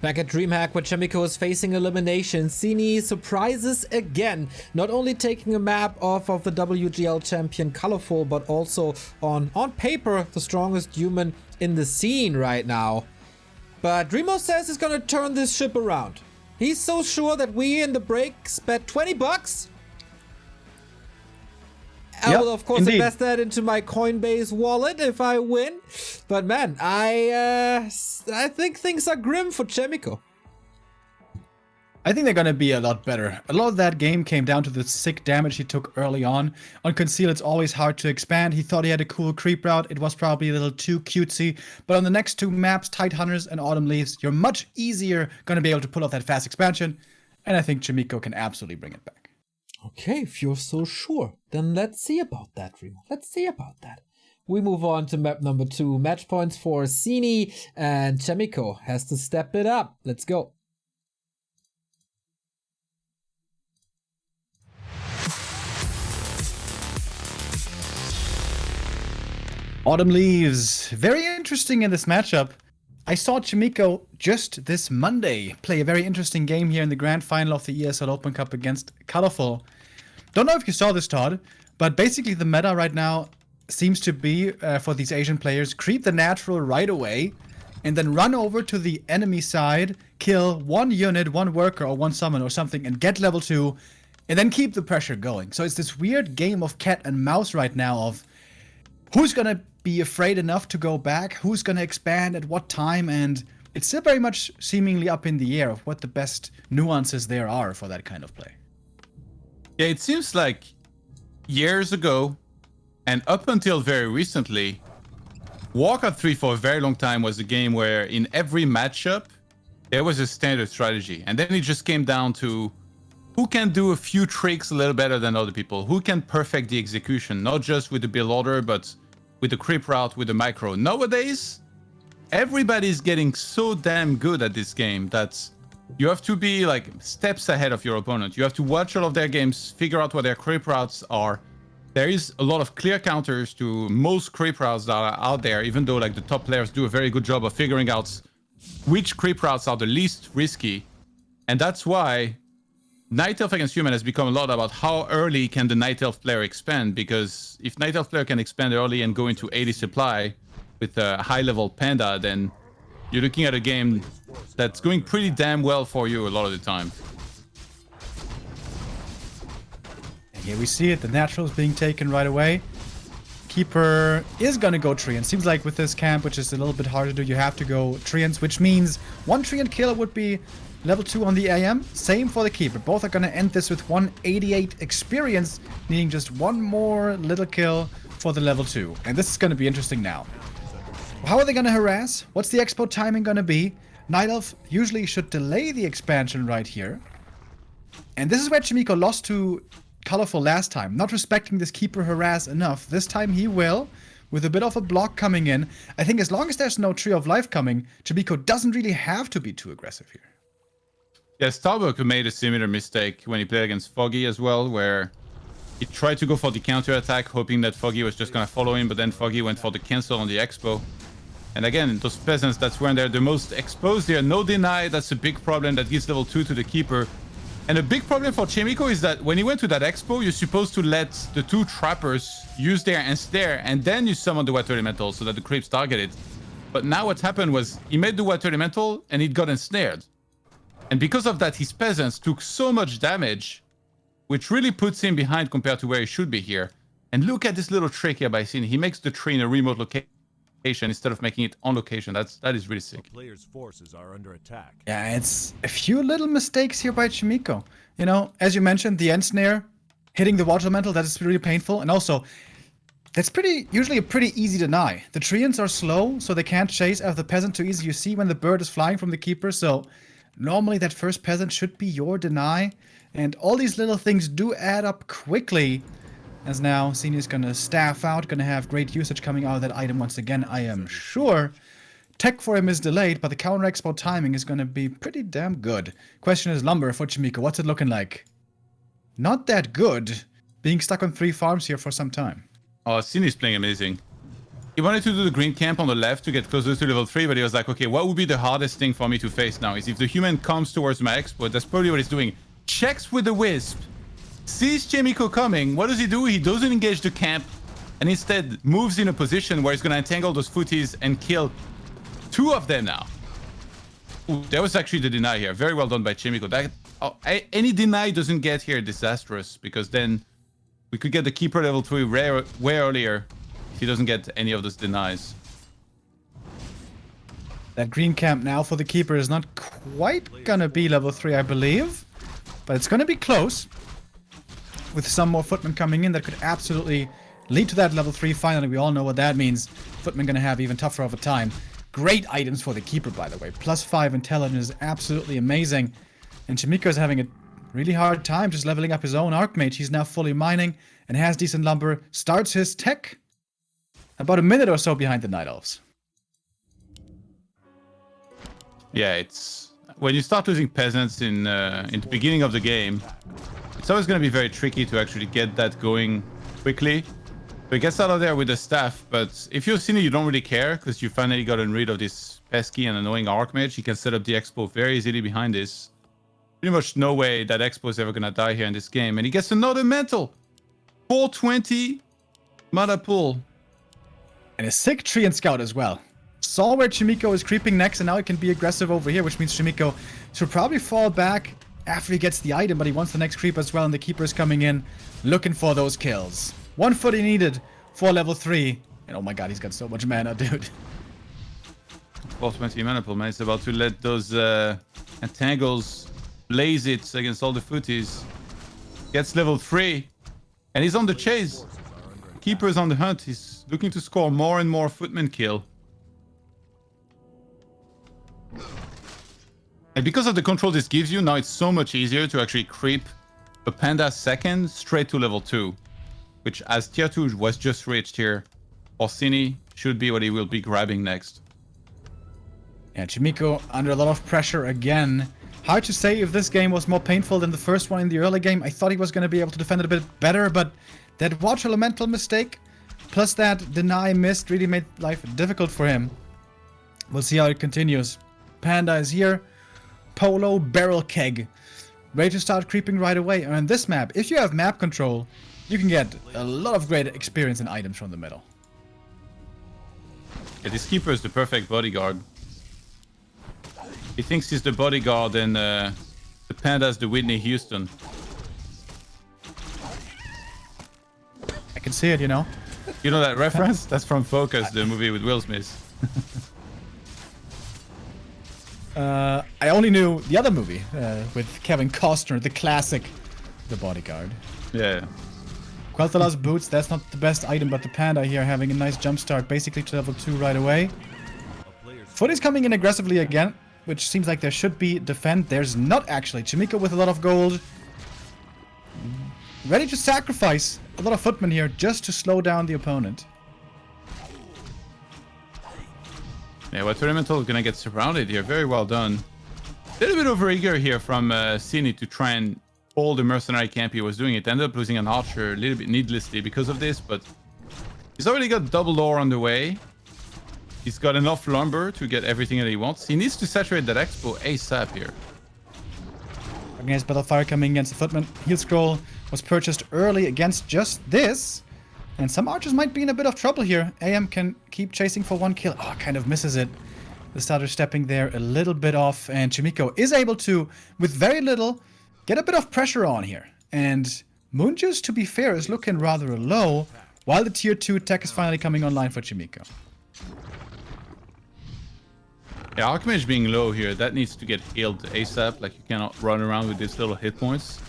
C: Back at DreamHack, where Chaemiko is facing elimination, Sini surprises again, not only taking a map off of the WGL champion Colorful, but also on paper, the strongest human in the scene right now. But Dreamo says he's gonna turn this ship around. He's so sure that we in the break bet 20 bucks. I will, of course, invest that into my Coinbase wallet if I win. But man, I think things are grim for Chaemiko.
A: I think they're going to be a lot better. A lot of that game came down to the sick damage he took early on. On Conceal, it's always hard to expand. He thought he had a cool creep route. It was probably a little too cutesy. But on the next two maps, Tide Hunters and Autumn Leaves, you're much easier going to be able to pull off that fast expansion. And I think Chaemiko can absolutely bring it back.
C: Okay, if you're so sure, then let's see about that, Dreamo. Let's see about that. We move on to map number 2. Match points for Sini, and Chaemiko has to step it up. Let's go.
A: Autumn Leaves. Very interesting in this matchup. I saw Chaemiko just this Monday play a very interesting game here in the grand final of the ESL Open Cup against Colorful. Don't know if you saw this, Todd, but basically the meta right now seems to be, for these Asian players, creep the natural right away and then run over to the enemy side, kill one unit, one worker or one summon or something and get level 2 and then keep the pressure going. So it's this weird game of cat and mouse right now of who's gonna be afraid enough to go back, who's gonna expand at what time, and it's still very much seemingly up in the air of what the best nuances there are for that kind of play.
B: Yeah, it seems like years ago, and up until very recently, WarCraft 3 for a very long time was a game where in every matchup, there was a standard strategy. And then it just came down to who can do a few tricks a little better than other people, who can perfect the execution, not just with the build order, but with the creep route, with the micro. Nowadays, everybody's getting so damn good at this game that you have to be like steps ahead of your opponent. You have to watch all of their games, figure out what their creep routes are. There is a lot of clear counters to most creep routes that are out there, even though like the top players do a very good job of figuring out which creep routes are the least risky. And that's why Night Elf against Human has become a lot about how early can the Night Elf player expand, because if Night Elf player can expand early and go into 80 supply with a high-level Panda, then you're looking at a game that's going pretty damn well for you a lot of the time.
A: And here we see it, the naturals being taken right away. Keeper is gonna go Treant. Seems like with this camp, which is a little bit hard to do, you have to go Treants, which means one Treant killer would be level 2 on the AM. Same for the Keeper. Both are gonna end this with 188 experience, needing just one more little kill for the level 2. And this is gonna be interesting now. How are they gonna harass? What's the expo timing gonna be? Night Elf usually should delay the expansion right here. And this is where Chaemiko lost to Colorful last time, not respecting this Keeper harass enough. This time he will, with a bit of a block coming in. I think as long as there's no Tree of Life coming, Chaemiko doesn't really have to be too aggressive here.
B: Yeah, Starbuck made a similar mistake when he played against Foggy as well, where he tried to go for the counter attack, hoping that Foggy was just gonna follow him, but then Foggy went for the cancel on the expo. And again, those peasants, that's when they're the most exposed here. No deny, that's a big problem that gives level 2 to the Keeper. And a big problem for Chaemiko is that when he went to that expo, you're supposed to let the 2 trappers use their ensnare, and then you summon the Water Elemental so that the creeps target it. But now what happened was he made the Water Elemental and it got ensnared. And because of that, his peasants took so much damage, which really puts him behind compared to where he should be here. And look at this little trick here by Sini. He makes the tree in a remote location instead of making it on location. That is really sick.
D: Players' forces are under attack.
A: Yeah, it's a few little mistakes here by Chaemiko. You know, as you mentioned, the end snare, hitting the water elemental, that is really painful. And also, that's usually a pretty easy deny. The Treants are slow, so they can't chase after the peasant too easy. You see when the bird is flying from the Keeper, so normally that first peasant should be your deny. And all these little things do add up quickly. As now, Sini is going to staff out, going to have great usage coming out of that item once again, I am sure. Tech for him is delayed, but the counter expo timing is going to be pretty damn good. Question is, Lumber for Chaemiko, what's it looking like? Not that good. Being stuck on 3 farms here for some time.
B: Oh, Sini's playing amazing. He wanted to do the green camp on the left to get closer to level 3, but he was like, okay, what would be the hardest thing for me to face now is if the human comes towards my exploit. That's probably what he's doing. Checks with the wisp, sees Chaemiko coming. What does he do? He doesn't engage the camp and instead moves in a position where he's going to entangle those footies and kill 2 of them now. Ooh, that was actually the deny here. Very well done by Chaemiko. Any deny doesn't get here disastrous, because then we could get the keeper level 3 way earlier if he doesn't get any of those denies.
A: That green camp now for the keeper is not quite gonna be level 3, I believe. But it's gonna be close. With some more footmen coming in, that could absolutely lead to that level 3 finally. We all know what that means. Footmen gonna have even tougher of a time. Great items for the keeper, by the way. +5 intelligence is absolutely amazing. And Chaemiko is having a really hard time just leveling up his own Archmage. He's now fully mining and has decent lumber. Starts his tech about a minute or so behind the Night Elves.
B: Yeah, it's when you start losing peasants in the beginning of the game, it's always going to be very tricky to actually get that going quickly. So he gets out of there with the staff, but if you're Sini, you don't really care because you finally gotten rid of this pesky and annoying Archmage. You can set up the Expo very easily behind this. Pretty much no way that Expo is ever going to die here in this game. And he gets another mantle. 420 mana pool.
A: And a sick tree and scout as well. Saw where Chaemiko is creeping next, and now he can be aggressive over here, which means Chaemiko should probably fall back after he gets the item, but he wants the next creep as well, and the keeper is coming in looking for those kills. 1 foot he needed for level 3. And oh my god, he's got so much mana, dude.
B: 420 mana pool, man. He's about to let those entangles blaze it against all the footies. Gets level 3. And he's on the chase. Keeper is on the hunt. He's looking to score more and more footman kill. And because of the control this gives you, now it's so much easier to actually creep a panda second straight to level 2. Which, as tier 2 was just reached here, for Sini, should be what he will be grabbing next.
A: Yeah, Chaemiko under a lot of pressure again. Hard to say if this game was more painful than the first one in the early game. I thought he was going to be able to defend it a bit better, but that Watch Elemental mistake, plus that deny missed, really made life difficult for him. We'll see how it continues. Panda is here. Polo Barrel Keg. Ready to start creeping right away. And on this map, if you have map control, you can get a lot of great experience and items from the middle.
B: Yeah, this keeper is the perfect bodyguard. He thinks he's the bodyguard and the panda's the Whitney Houston.
A: I can see it, you know.
B: You know that reference? That's from Focus, the movie with Will Smith.
A: I only knew the other movie with Kevin Costner, the classic, The Bodyguard.
B: Yeah.
A: Quel'Thala's boots, that's not the best item, but the panda here having a nice jump start, basically to level 2 right away. Foot is coming in aggressively again, which seems like there should be defend. There's not actually. Chaemiko with a lot of gold. Ready to sacrifice a lot of footmen here just to slow down the opponent.
B: Yeah, Water Elemental is gonna get surrounded here. Very well done. A little bit overeager here from Sini to try and pull the mercenary camp he was doing. It ended up losing an archer a little bit needlessly because of this, but he's already got double ore on the way. He's got enough lumber to get everything that he wants. He needs to saturate that expo ASAP here.
A: Against Battlefire coming against the footman. Heal scroll was purchased early against just this. And some archers might be in a bit of trouble here. AM can keep chasing for 1 kill. Oh, kind of misses it. The starter stepping there a little bit off. And Chaemiko is able to, with very little, get a bit of pressure on here. And Moonjuice, to be fair, is looking rather low. While the tier 2 tech is finally coming online for Chaemiko.
B: Yeah, Archmage being low here, that needs to get healed ASAP. Like, you cannot run around with these little hit points.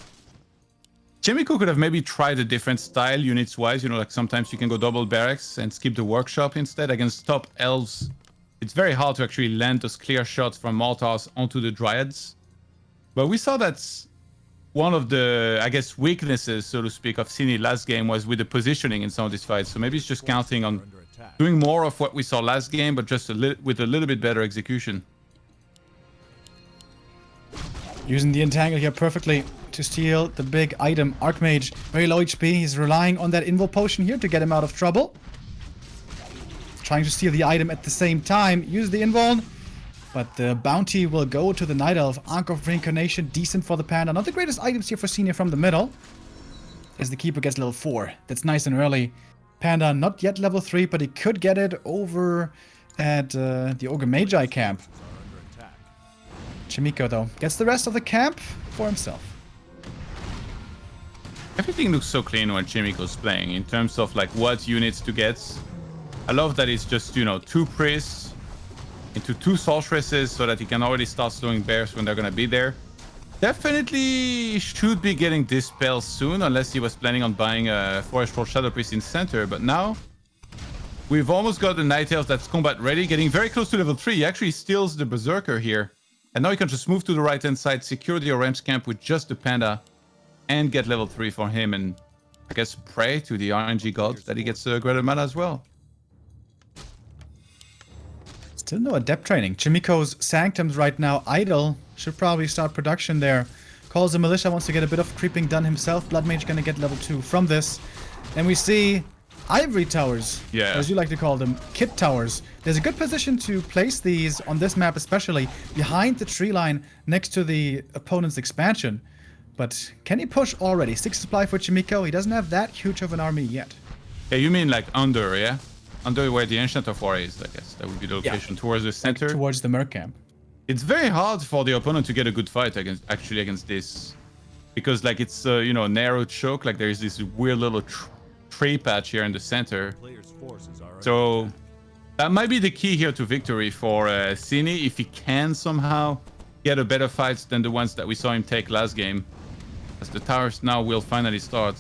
B: Chaemiko could have maybe tried a different style units-wise. You know, like sometimes you can go double barracks and skip the workshop instead. Against top elves, it's very hard to actually land those clear shots from mortars onto the dryads. But we saw that's one of the, I guess, weaknesses, so to speak, of Sini last game was with the positioning in some of these fights. So maybe it's just counting on doing more of what we saw last game, but just with a little bit better execution.
A: Using the entangle here perfectly to steal the big item. Archmage, very low HP. He's relying on that invo potion here to get him out of trouble. trying to steal the item at the same time. Use the invuln. But the bounty will go to the Night Elf. Ankh of Reincarnation, decent for the Panda. Not the greatest items here for Sini from the middle. As the Keeper gets level 4. That's nice and early. Panda not yet level 3, but he could get it over at the Ogre Magi camp. Chaemiko, though, gets the rest of the camp for himself.
B: Everything looks so clean when Chaemiko's playing in terms of like what units to get. I love that it's just, you know, 2 priests into 2 sorceresses so that he can already start slowing bears when they're gonna be there. Definitely should be getting Dispel soon, unless he was planning on buying a Forest Troll Shadow Priest in center. But now we've almost got the Night Elf that's combat ready, getting very close to level 3. He actually steals the Berserker here. And now you can just move to the right hand side, secure the orange camp with just the Panda, and get level 3 for him, and I guess pray to the RNG god that he gets greater mana as well.
A: Still no adept training. Chaemiko's Sanctum's right now idle. Should probably start production there. Calls the Militia, wants to get a bit of creeping done himself. Blood Mage gonna get level 2 from this. And we see Ivory Towers, as you like to call them, Kit Towers. There's a good position to place these on this map, especially behind the tree line next to the opponent's expansion. But can he push already? 6 supply for Chaemiko. He doesn't have that huge of an army yet.
B: Yeah, you mean like under, yeah? Under where the Ancient of War is, I guess. That would be the location, towards the center.
A: Like towards the Merc camp.
B: It's very hard for the opponent to get a good fight against this. Because like it's, you know, narrow choke. Like there's this weird little tree patch here in the center. So that might be the key here to victory for Sini. If he can somehow get a better fight than the ones that we saw him take last game. As the towers now will finally start.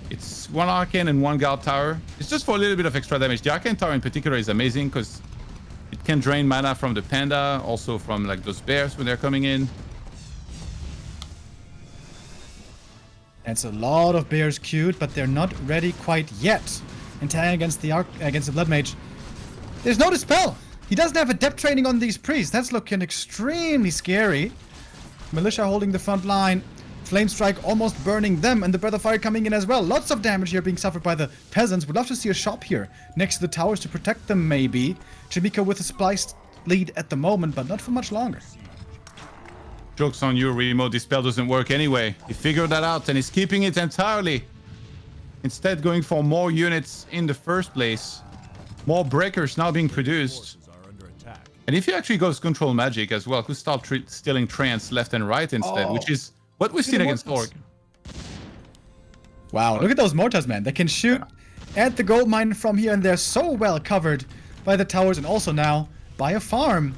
B: It's 1 Arcane and 1 Guard Tower. It's just for a little bit of extra damage. The Arcane Tower in particular is amazing because it can drain mana from the Panda, also from like those bears when they're coming in.
A: It's a lot of bears queued, but they're not ready quite yet. And tying against the Blood Mage. There's no Dispel! He doesn't have adept training on these priests. That's looking extremely scary. Militia holding the front line. Flame Strike almost burning them, and the Breath of Fire coming in as well. Lots of damage here being suffered by the peasants. Would love to see a shop here next to the towers to protect them, maybe. Chaemiko with a spliced lead at the moment, but not for much longer.
B: Joke's on you, Remo. Dispel doesn't work anyway. He figured that out and he's keeping it entirely. Instead, going for more units in the first place. More breakers now being produced. And if he actually goes control magic as well, could start stealing trance left and right instead, which is what we've seen against Orc.
A: Wow, look at those mortars, man. They can shoot at the gold mine from here, and they're so well covered by the towers and also now by a farm.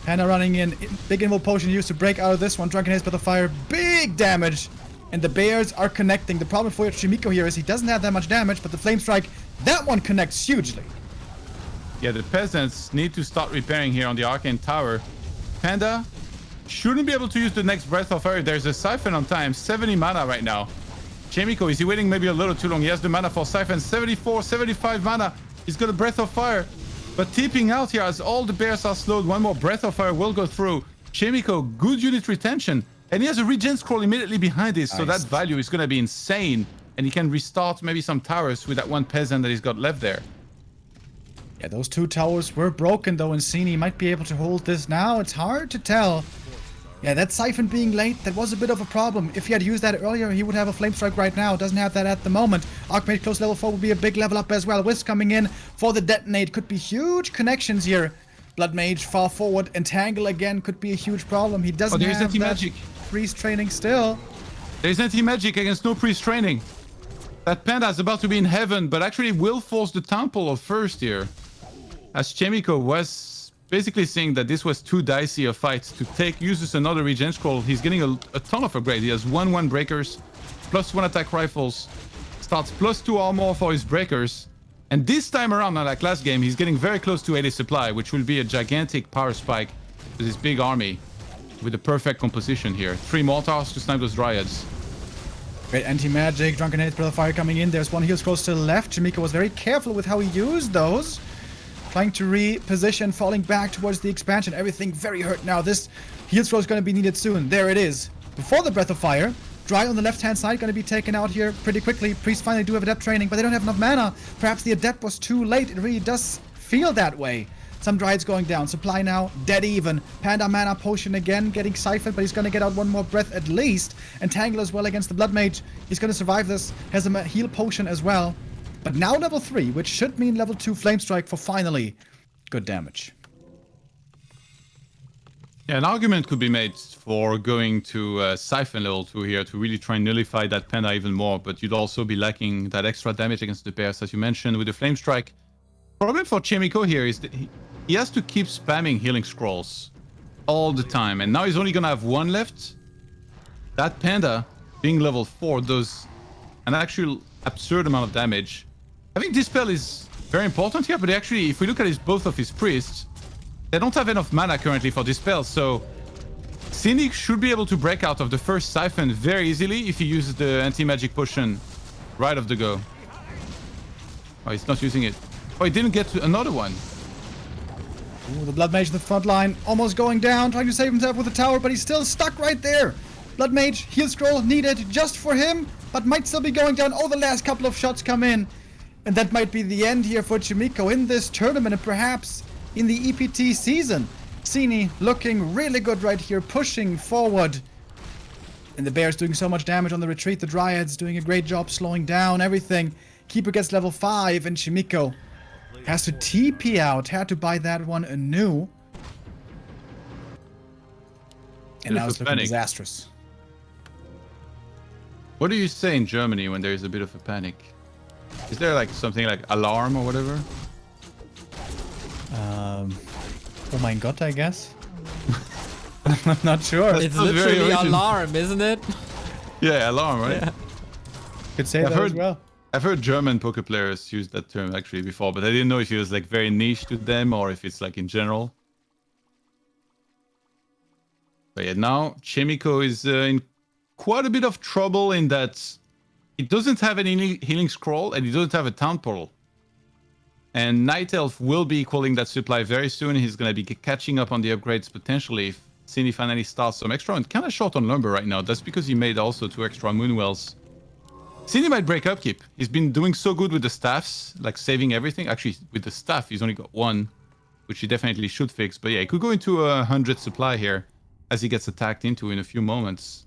A: Panda running in, big invul potion used to break out of this one. Drunken Haze by the fire, big damage. And the bears are connecting. The problem for Chaemiko here is he doesn't have that much damage, but the Flame Strike, that one connects hugely.
B: Yeah, the peasants need to start repairing here on the Arcane Tower. Panda shouldn't be able to use the next Breath of Fire. There's a Siphon on time, 70 mana right now. Chaemiko, is he waiting maybe a little too long? He has the mana for Siphon, 74, 75 mana. He's got a Breath of Fire. But tipping out here as all the bears are slowed. One more Breath of Fire will go through. Chaemiko, good unit retention. And he has a regen scroll immediately behind this. Nice. So that value is going to be insane. And he can restart maybe some towers with that one peasant that he's got left there.
A: Yeah, those 2 towers were broken though, and Sini might be able to hold this now. It's hard to tell. Yeah, that Siphon being late, that was a bit of a problem. If he had used that earlier, he would have a Flame Strike right now. Doesn't have that at the moment. Archmage close level 4 will be a big level up as well. Wisp coming in for the Detonate. Could be huge connections here. Blood Mage far forward. Entangle again could be a huge problem. He doesn't have anti-magic priest training still.
B: There's anti-magic against no priest training. That Panda is about to be in heaven, but actually will force the Temple first here. As Chaemiko was basically saying that this was too dicey a fight to take, uses another regen scroll. He's getting a ton of upgrade. He has 1/1 breakers, +1 attack rifles, starts +2 armor for his breakers. And this time around, not like last game, he's getting very close to 80 supply, which will be a gigantic power spike with his big army with the perfect composition here. 3 mortars to snipe those dryads.
A: Great anti-magic, Drunken Haze, Breath of Fire coming in. There's 1 heal scroll still left. Chaemiko was very careful with how he used those. Trying to reposition, falling back towards the expansion. Everything very hurt now. This heal scroll is going to be needed soon. There it is. Before the Breath of Fire, Dry on the left-hand side going to be taken out here pretty quickly. Priests finally do have Adept training, but they don't have enough mana. Perhaps the Adept was too late. It really does feel that way. Some Dryads going down. Supply now dead even. Panda mana potion again, getting siphoned, but he's going to get out one more breath at least. Entangle as well against the Blood Mage. He's going to survive this. Has a heal potion as well. But now level 3, which should mean level 2 Flame Strike for finally good damage.
B: Yeah, an argument could be made for going to Siphon level 2 here to really try and nullify that Panda even more, but you'd also be lacking that extra damage against the bears, as you mentioned, with the Flame Strike. Problem for Chaemiko here is that he has to keep spamming healing scrolls all the time, and now he's only gonna have one left. That Panda, being level 4, does an actual absurd amount of damage. I think Dispel is very important here, but actually, if we look at both of his priests, they don't have enough mana currently for Dispel, so Sini should be able to break out of the first Siphon very easily if he uses the anti-magic potion right off the go. Oh, he's not using it. Oh, he didn't get to another one.
A: Ooh, the Blood Mage in the front line, almost going down, trying to save himself with the tower, but he's still stuck right there. Blood Mage, heal scroll needed just for him, but might still be going down. Oh, the last couple of shots come in. And that might be the end here for Chaemiko in this tournament, and perhaps in the EPT season. Sini looking really good right here, pushing forward. And the Bears doing so much damage on the retreat. The Dryads doing a great job slowing down everything. Keeper gets level 5, and Chaemiko has to TP out. Had to buy that one anew. And now it's looking disastrous.
B: What do you say in Germany when there is a bit of a panic? Is there like something like alarm or whatever?
A: Oh my god, I guess. I'm not sure.
C: It's literally alarm, isn't it?
B: Yeah, alarm, right?
C: Yeah.
A: Could say that as well.
B: I've heard German poker players use that term actually before, but I didn't know if it was like very niche to them or if it's like in general. But yeah, now Chaemiko is in quite a bit of trouble in that it doesn't have any healing scroll and it doesn't have a town portal. And Night Elf will be equaling that supply very soon. He's going to be catching up on the upgrades potentially if Sini finally starts some extra. And kind of short on lumber right now. That's because he made also 2 extra Moonwells. Sini might break upkeep. He's been doing so good with the staffs, like saving everything. Actually, with the staff, he's only got 1, which he definitely should fix. But yeah, he could go into 100 supply here as he gets attacked into in a few moments.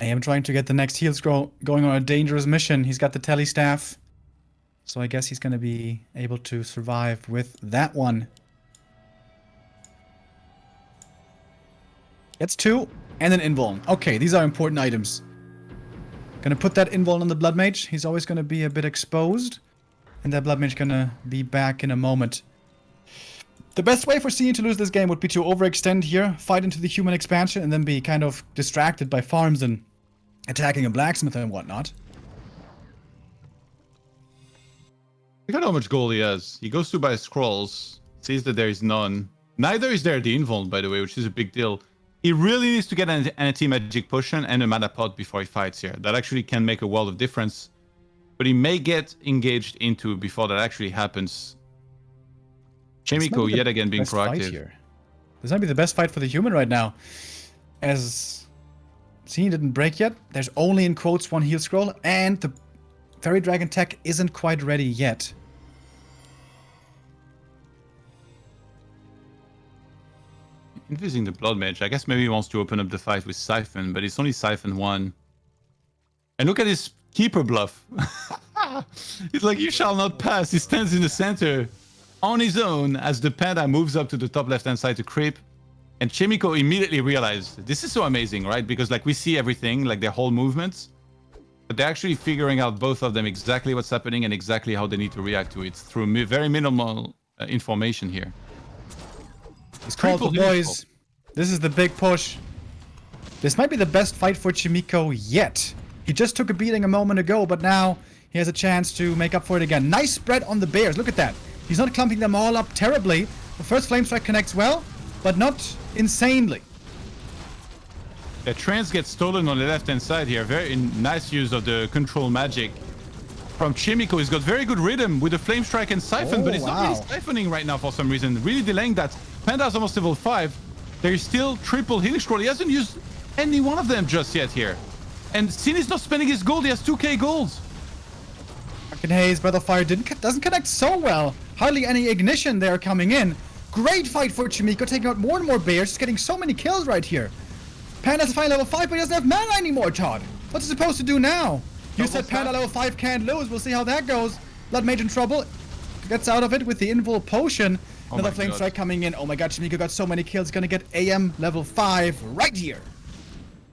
A: I am trying to get the next heal scroll, going on a dangerous mission. He's got the tele staff. So I guess he's going to be able to survive with that one. Gets 2 and an invuln. Okay, these are important items. Gonna put that invuln on the Blood Mage. He's always going to be a bit exposed. And that Blood Mage gonna be back in a moment. The best way for Sini to lose this game would be to overextend here, fight into the human expansion, and then be kind of distracted by farms and attacking a blacksmith and whatnot.
B: Look at how much gold he has. He goes to buy scrolls, sees that there is none. Neither is there the invuln, by the way, which is a big deal. He really needs to get an anti-magic potion and a mana pot before he fights here. That actually can make a world of difference. But he may get engaged into before that actually happens. Chaemiko yet again being proactive. Here.
A: This might be the best fight for the human right now. As Sini didn't break yet, there's only in quotes 1 heal scroll, and the Fairy Dragon tech isn't quite ready yet.
B: Invising the Blood Mage. I guess maybe he wants to open up the fight with Siphon, but it's only Siphon 1. And look at his Keeper bluff. He's like, you shall not pass. He stands in the center on his own as the Panda moves up to the top left-hand side to creep. And Chaemiko immediately realized, this is so amazing, right? Because like we see everything, like their whole movements, but they're actually figuring out both of them exactly what's happening and exactly how they need to react to it through very minimal information here.
A: It's called the boys. This is the big push. This might be the best fight for Chaemiko yet. He just took a beating a moment ago, but now he has a chance to make up for it again. Nice spread on the bears. Look at that. He's not clumping them all up terribly. The first Flame Strike connects well, but not insanely.
B: The trance gets stolen on the left-hand side here. Very nice use of the control magic from Chaemiko. He's got very good rhythm with the Flame Strike and Siphon, but he's not really siphoning right now for some reason. Really delaying that. Panda's almost level 5. There's still triple healing scroll. He hasn't used any one of them just yet here. And Sini's not spending his gold. He has 2k gold.
A: Drunken Haze, Breath of Fire doesn't connect so well. Hardly any ignition there coming in. Great fight for Chaemiko, taking out more and more bears. Just getting so many kills right here. Panda's fine level 5, but he doesn't have mana anymore, Todd. What's he supposed to do now? You said Panda level 5 can't lose. We'll see how that goes. Blood Mage in trouble. Gets out of it with the Invul Potion. Another Flame Strike coming in. Oh my god, Chaemiko got so many kills. Gonna get AM level 5 right here.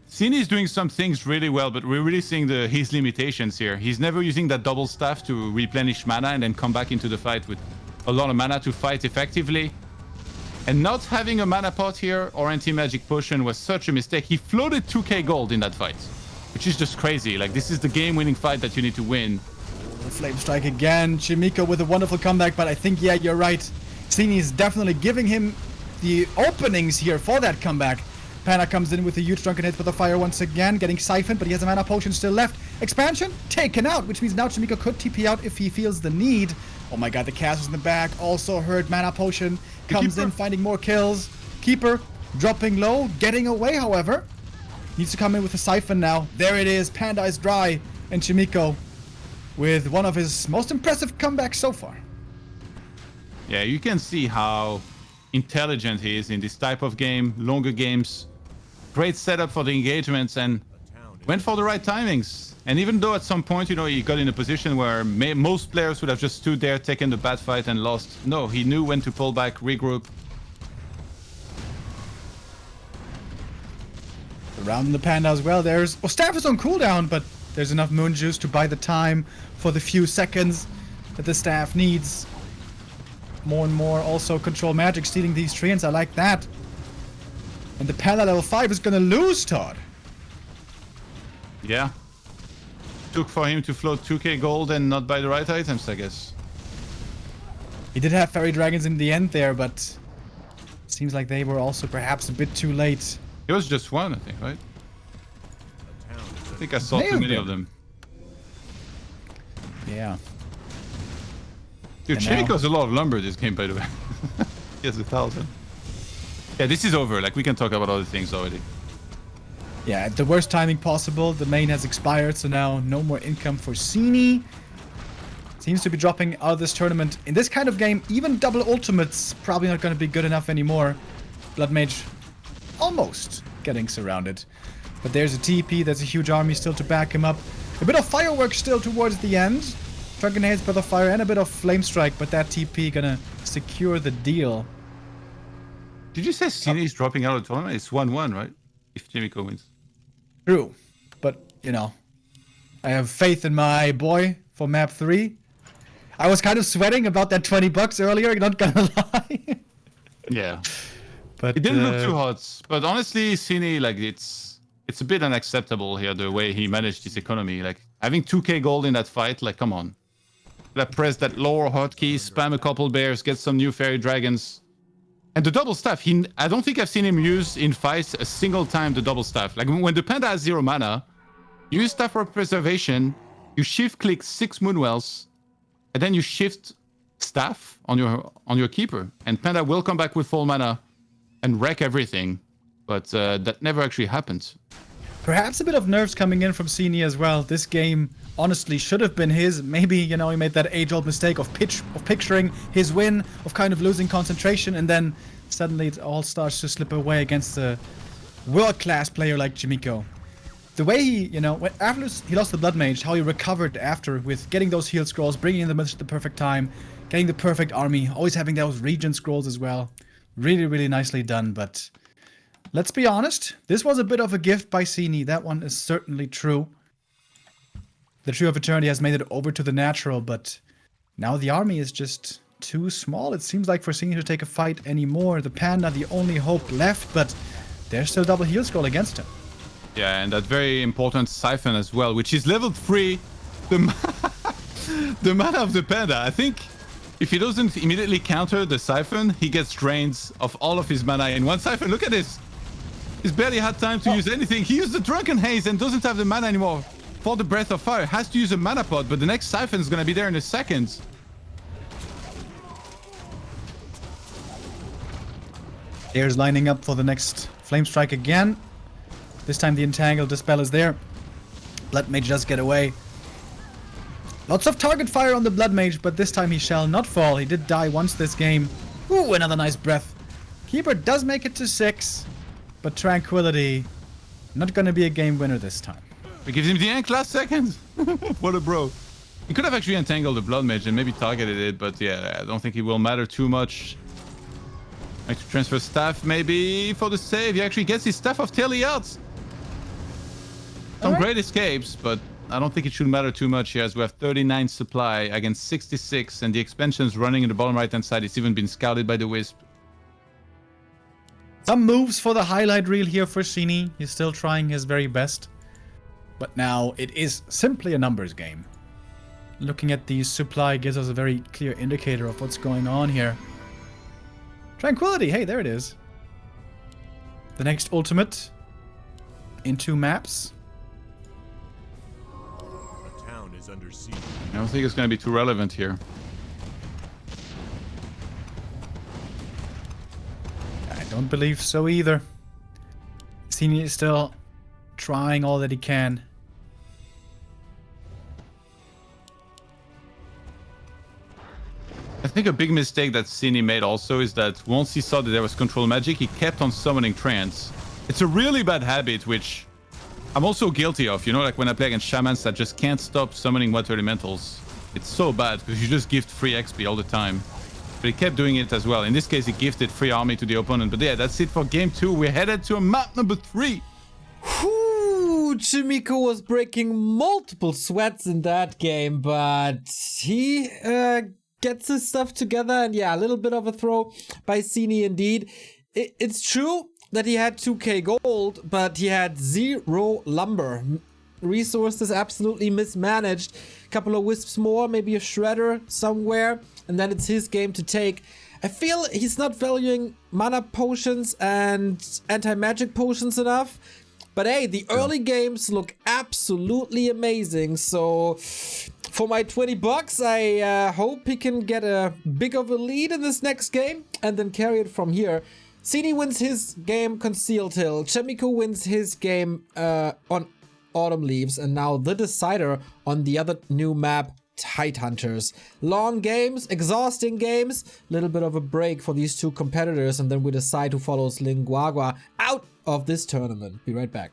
B: Sini is doing some things really well, but we're really seeing his limitations here. He's never using that double staff to replenish mana and then come back into the fight with a lot of mana to fight effectively. And not having a mana pot here or anti-magic potion was such a mistake. He floated 2k gold in that fight, which is just crazy. Like, this is the game-winning fight that you need to win.
A: The Flame Strike again. Chaemiko with a wonderful comeback, but I think, yeah, you're right. Sini is definitely giving him the openings here for that comeback. Panda comes in with a huge Drunken Hit with the fire once again, getting siphoned, but he has a mana potion still left. Expansion taken out, which means now Chaemiko could TP out if he feels the need. Oh my god, the casters in the back also heard mana potion. Comes in, finding more kills. Keeper dropping low, getting away, however. Needs to come in with a siphon now. There it is, Panda is dry, and Chaemiko with one of his most impressive comebacks so far.
B: Yeah, you can see how intelligent he is in this type of game, longer games. Great setup for the engagements and went for the right timings. And even though at some point, you know, he got in a position where most players would have just stood there, taken the bad fight and lost. No, he knew when to pull back, regroup.
A: Around the Panda as well, there's... Well, Staff is on cooldown, but there's enough Moon Juice to buy the time for the few seconds that the Staff needs. More and more also Control Magic stealing these treants. I like that. And the Panda level 5 is gonna lose, Todd.
B: Yeah. Took for him to float 2k gold and not buy the right items, I guess.
A: He did have Fairy Dragons in the end there, but seems like they were also perhaps a bit too late.
B: It was just one, I think, right? I think I saw
A: May
B: too
A: have
B: many
A: been.
B: of them.
A: Yeah.
B: Dude,
A: And now-
B: Chaemiko's a lot of lumber this game, by the way. He has 1,000. Yeah, this is over. Like, we can talk about other things already.
A: Yeah, at the worst timing possible. The main has expired, so now no more income for Sini. Seems to be dropping out of this tournament. In this kind of game, even double ultimates probably not going to be good enough anymore. Blood Mage almost getting surrounded. But there's a TP, there's a huge army still to back him up. A bit of fireworks still towards the end. Drunken Haze, Breath of Fire, and a bit of Flame Strike, but that TP gonna secure the deal.
B: Did you say Sini is dropping out of the tournament? It's 1-1, right? If Chaemiko wins.
A: True, but, you know, I have faith in my boy for map 3. I was kind of sweating about that 20 bucks earlier, not gonna lie.
B: Yeah.
A: But
B: It didn't look too hot. But honestly, Sini, like, it's a bit unacceptable here, the way he managed his economy. Like, having 2k gold in that fight, like, come on. Like, press that lower hotkey, spam a couple bears, get some new fairy dragons. And the double staff, I don't think I've seen him use in fights a single time the double staff. Like, when the Panda has 0 mana, you use Staff for Preservation, you shift-click 6 Moonwells, and then you shift Staff on your Keeper. And Panda will come back with full mana and wreck everything. But that never actually happened.
A: perhaps a bit of nerves coming in from Sini as well. This game honestly should have been his. Maybe, you know, he made that age-old mistake of picturing his win, of kind of losing concentration, and then suddenly it all starts to slip away against a world-class player like Chaemiko. The way he, you know, after he lost the Blood Mage, how he recovered after with getting those heal scrolls, bringing them at the perfect time, getting the perfect army, always having those regen scrolls as well. Really, really nicely done, but let's be honest, this was a bit of a gift by Sini. That one is certainly true. The Tree of Eternity has made it over to the natural, but now the army is just too small. It seems like for Sini to take a fight anymore. The Panda, the only hope left, but there's still double heal scroll against him.
B: Yeah, and that very important Siphon as well, which is level 3. The mana of the Panda. I think if he doesn't immediately counter the Siphon, he gets drains of all of his mana in one Siphon. Look at this. He's barely had time to use anything. He used the Drunken Haze and doesn't have the mana anymore for the Breath of Fire. Has to use a mana pot, but the next Siphon is going to be there in a second.
A: Here's lining up for the next Flame Strike again. This time the Entangle Dispel is there. Blood Mage does get away. Lots of target fire on the Blood Mage, but this time he shall not fall. He did die once this game. Ooh, another nice breath. Keeper does make it to 6, but Tranquility not gonna be a game winner this time.
B: It gives him the ink last second. What a bro. He could have actually entangled the Blood Mage and maybe targeted it, but yeah, I don't think it will matter too much. Like to transfer staff maybe for the save. He actually gets his Staff of Teliards. Some great escapes, but I don't think it should matter too much here as we have 39 supply against 66 and the expansion's running in the bottom right hand side. It's even been scouted by the Wisp.
A: Some moves for the highlight reel here for Sini. He's still trying his very best. But now it is simply a numbers game. Looking at the supply gives us a very clear indicator of what's going on here. Tranquility, hey, there it is. The next ultimate in 2 maps.
D: A town is under siege.
B: I don't think it's going to be too relevant here.
A: I don't believe so either. Sini is still trying all that he can.
B: I think a big mistake that Sini made also is that once he saw that there was control magic, he kept on summoning trance. It's a really bad habit, which I'm also guilty of. You know, like when I play against shamans that just can't stop summoning water elementals. It's so bad because you just gift free XP all the time. But he kept doing it as well. In this case, he gifted free army to the opponent. But yeah, that's it for game 2. We're headed to map number 3.
C: Whew, Chaemiko was breaking multiple sweats in that game, but he gets his stuff together, and yeah, a little bit of a throw by Sini indeed. It's true that he had 2k gold, but he had 0 lumber. Resources absolutely mismanaged. Couple of wisps more, maybe a shredder somewhere, and then it's his game to take. I feel he's not valuing mana potions and anti-magic potions enough. But hey, the early games look absolutely amazing. So for my 20 bucks, I hope he can get a big of a lead in this next game and then carry it from here. Sini wins his game Concealed Hill. Chaemiko wins his game on Autumn Leaves. And now the decider on the other new map, Tidehunters. Long games, exhausting games, little bit of a break for these 2 competitors, and then we decide who follows Linguagua out of this tournament. Be right back.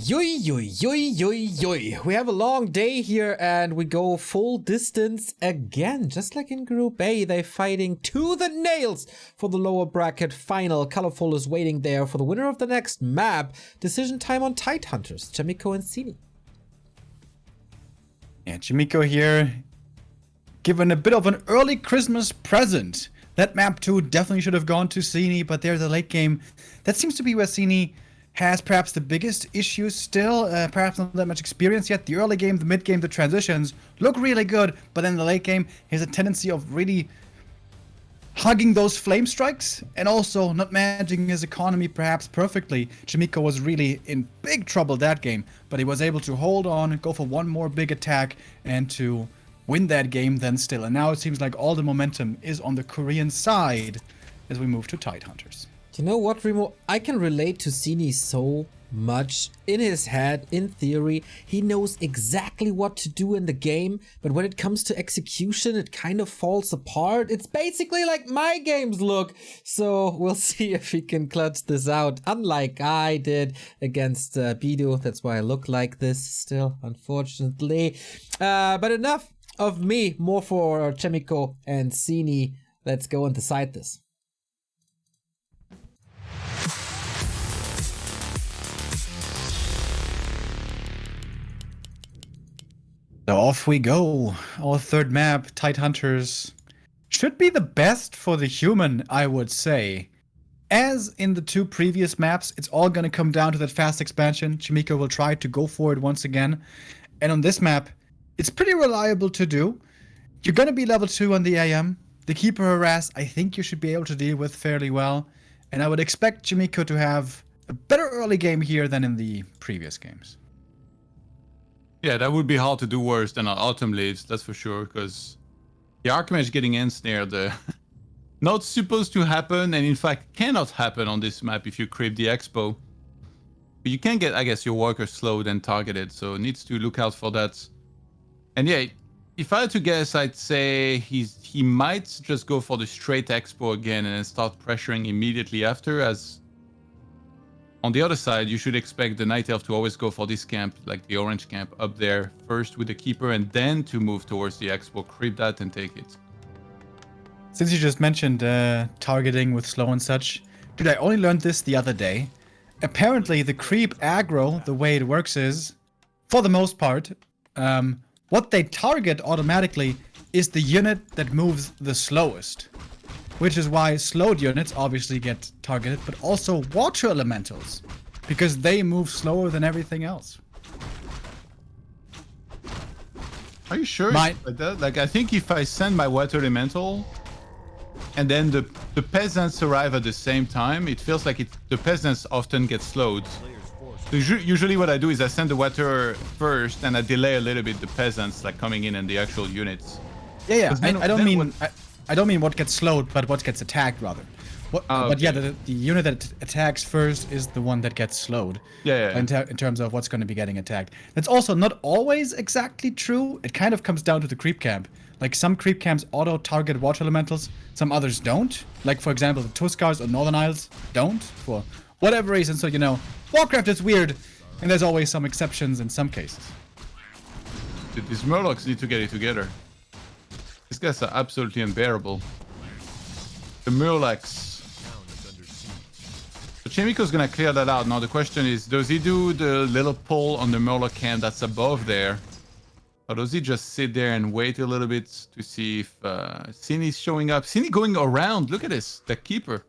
C: Yoi, yoi, yoi, yoi, yoi. We have a long day here and we go full distance again. Just like in Group A, they're fighting to the nails for the lower bracket final. Colorful is waiting there for the winner of the next map. Decision time on Tidehunters, Chaemiko and Sini.
A: Yeah, Chaemiko here, given a bit of an early Christmas present. That map 2 definitely should have gone to Sini, but there's a late game. That seems to be where Sini has perhaps the biggest issues still, perhaps not that much experience yet. The early game, the mid game, the transitions look really good, but then the late game has a tendency of really hugging those flame strikes and also not managing his economy perhaps perfectly. Chaemiko was really in big trouble that game, but he was able to hold on, go for one more big attack, and to win that game then still. And now it seems like all the momentum is on the Korean side as we move to Tidehunters.
C: You know what, Remo? I can relate to Sini so much. In his head, in theory, he knows exactly what to do in the game, but when it comes to execution, it kind of falls apart. It's basically like my games look. So we'll see if he can clutch this out, unlike I did against Bidu. That's why I look like this still, unfortunately. But enough of me, more for Chaemiko and Sini. Let's go and decide this.
A: So off we go. Our third map, Tidehunters, should be the best for the human, I would say. As in the 2 previous maps, it's all going to come down to that fast expansion. Chaemiko will try to go for it once again. And on this map, it's pretty reliable to do. You're going to be level 2 on the AM. The Keeper Harass, I think you should be able to deal with fairly well. And I would expect Chaemiko to have a better early game here than in the previous games.
B: Yeah, that would be hard to do worse than our Autumn Leaves, that's for sure, because the Archmage getting ensnared, not supposed to happen, and in fact cannot happen on this map if you creep the Expo. But you can get, I guess, your workers slowed and targeted, so needs to look out for that. And yeah, if I had to guess, I'd say he might just go for the straight Expo again and then start pressuring immediately after, as on the other side, you should expect the Night Elf to always go for this camp, like the orange camp, up there first with the Keeper, and then to move towards the Expo, creep that and take it.
A: Since you just mentioned targeting with slow and such, dude, I only learned this the other day. Apparently, the creep aggro, the way it works is, for the most part, what they target automatically is the unit that moves the slowest. Which is why slowed units obviously get targeted, but also water elementals, because they move slower than everything else.
B: Are you sure like that? Like, I think if I send my water elemental and then the peasants arrive at the same time, it feels like the peasants often get slowed. So usually what I do is I send the water first and I delay a little bit the peasants like coming in and the actual units.
A: Yeah. I don't mean what gets slowed, but what gets attacked rather. But yeah, the unit that attacks first is the one that gets slowed.
B: Yeah.
A: In terms of what's going to be getting attacked. That's also not always exactly true. It kind of comes down to the creep camp. Like some creep camps auto-target water elementals, some others don't. Like for example, the Tuskars or Northern Isles don't, for whatever reason. So you know, WarCraft is weird, and there's always some exceptions in some cases.
B: Dude, these Murlocs need to get it together. These guys are absolutely unbearable. The Murlocs. So Chaemiko's gonna clear that out. Now the question is, does he do the little pull on the Murloc camp that's above there? Or does he just sit there and wait a little bit to see if Sini's showing up? Sini going around. Look at this. The Keeper.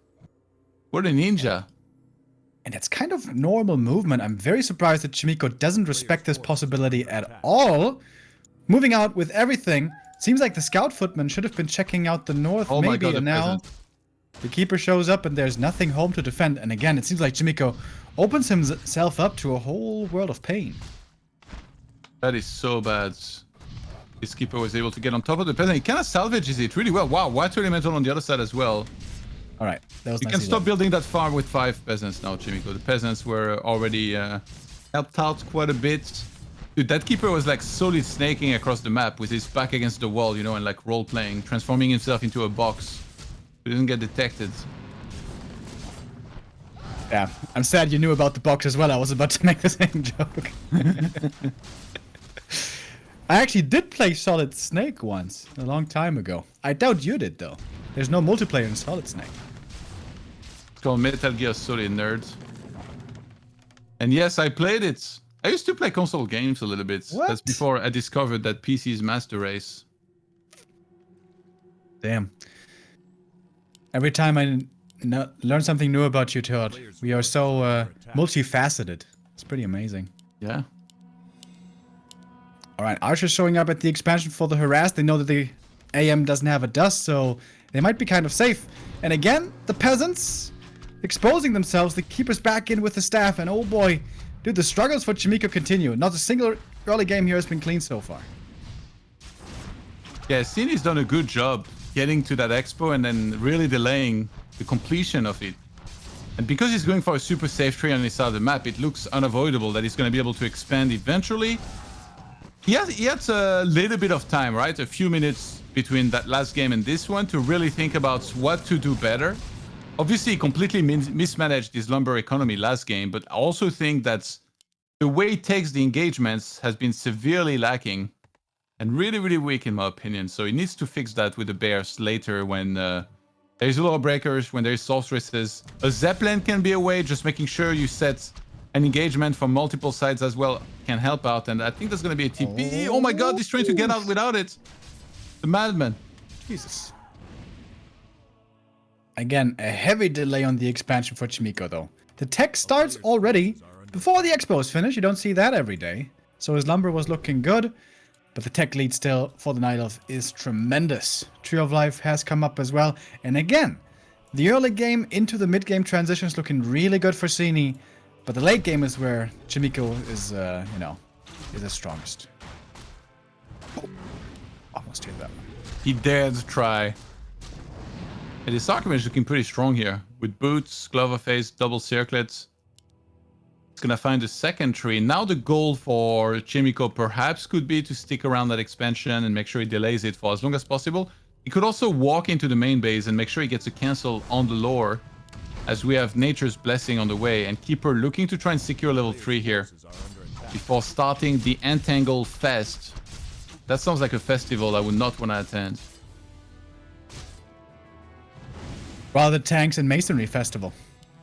B: What a ninja.
A: And it's kind of normal movement. I'm very surprised that Chaemiko doesn't respect this possibility at all. Moving out with everything. Seems like the Scout Footman should have been checking out the north,
B: oh
A: maybe,
B: my God,
A: and now the Keeper shows up and there's nothing home to defend. And again, it seems like Chaemiko opens himself up to a whole world of pain.
B: That is so bad. This Keeper was able to get on top of the peasant. He kind of salvages it really well. Wow, Water Elemental on the other side as well.
A: All right, that was
B: You can stop building that farm with 5 peasants now, Chaemiko. The peasants were already helped out quite a bit. Dude, that Keeper was like solid snaking across the map with his back against the wall, you know, and like role-playing, transforming himself into a box. He didn't get detected.
A: Yeah, I'm sad you knew about the box as well. I was about to make the same joke. I actually did play Solid Snake once, a long time ago. I doubt you did, though. There's no multiplayer in Solid Snake.
B: It's called Metal Gear Solid, nerds. And yes, I played it. I used to play console games a little bit.
A: What?
B: That's before I discovered that PC's master race.
A: Damn. Every time I learn something new about you, Todd, we are so multifaceted. It's pretty amazing.
B: Yeah.
A: Alright, Archer's showing up at the expansion for the harass. They know that the AM doesn't have a dust, so they might be kind of safe. And again, the peasants exposing themselves. The keeper's back in with the staff, and oh boy, dude, the struggles for Chaemiko continue. Not a single early game here has been clean so far.
B: Yeah, Sini's done a good job getting to that expo and then really delaying the completion of it. And because he's going for a super safe tree on his side of the map, it looks unavoidable that he's going to be able to expand eventually. He had a little bit of time, right? A few minutes between that last game and this one to really think about what to do better. Obviously, he completely mismanaged his lumber economy last game, but I also think that the way he takes the engagements has been severely lacking and really, really weak in my opinion. So he needs to fix that with the bears later when there's law breakers, when there's sorceresses. A Zeppelin can be a way, just making sure you set an engagement from multiple sides as well can help out. And I think there's going to be a TP. Oh my god, he's trying to get out without it. The madman.
A: Jesus. Again, a heavy delay on the expansion for Chaemiko, though. The tech starts already before the expo is finished. You don't see that every day. So his lumber was looking good, but the tech lead still for the Night Elf is tremendous. Tree of Life has come up as well. And again, the early game into the mid-game transition is looking really good for Sini, but the late game is where Chaemiko is, is the strongest. Oh, almost hit that one.
B: He dared to try. And his Archimage is looking pretty strong here. With boots, Glover Face, double circlets. It's gonna find a second tree. Now the goal for Chaemiko perhaps could be to stick around that expansion and make sure he delays it for as long as possible. He could also walk into the main base and make sure he gets a cancel on the lore, as we have Nature's Blessing on the way, and Keeper looking to try and secure level 3 here before starting the Entangle Fest. That sounds like a festival I would not want to attend.
A: Well, the Tanks and Masonry Festival.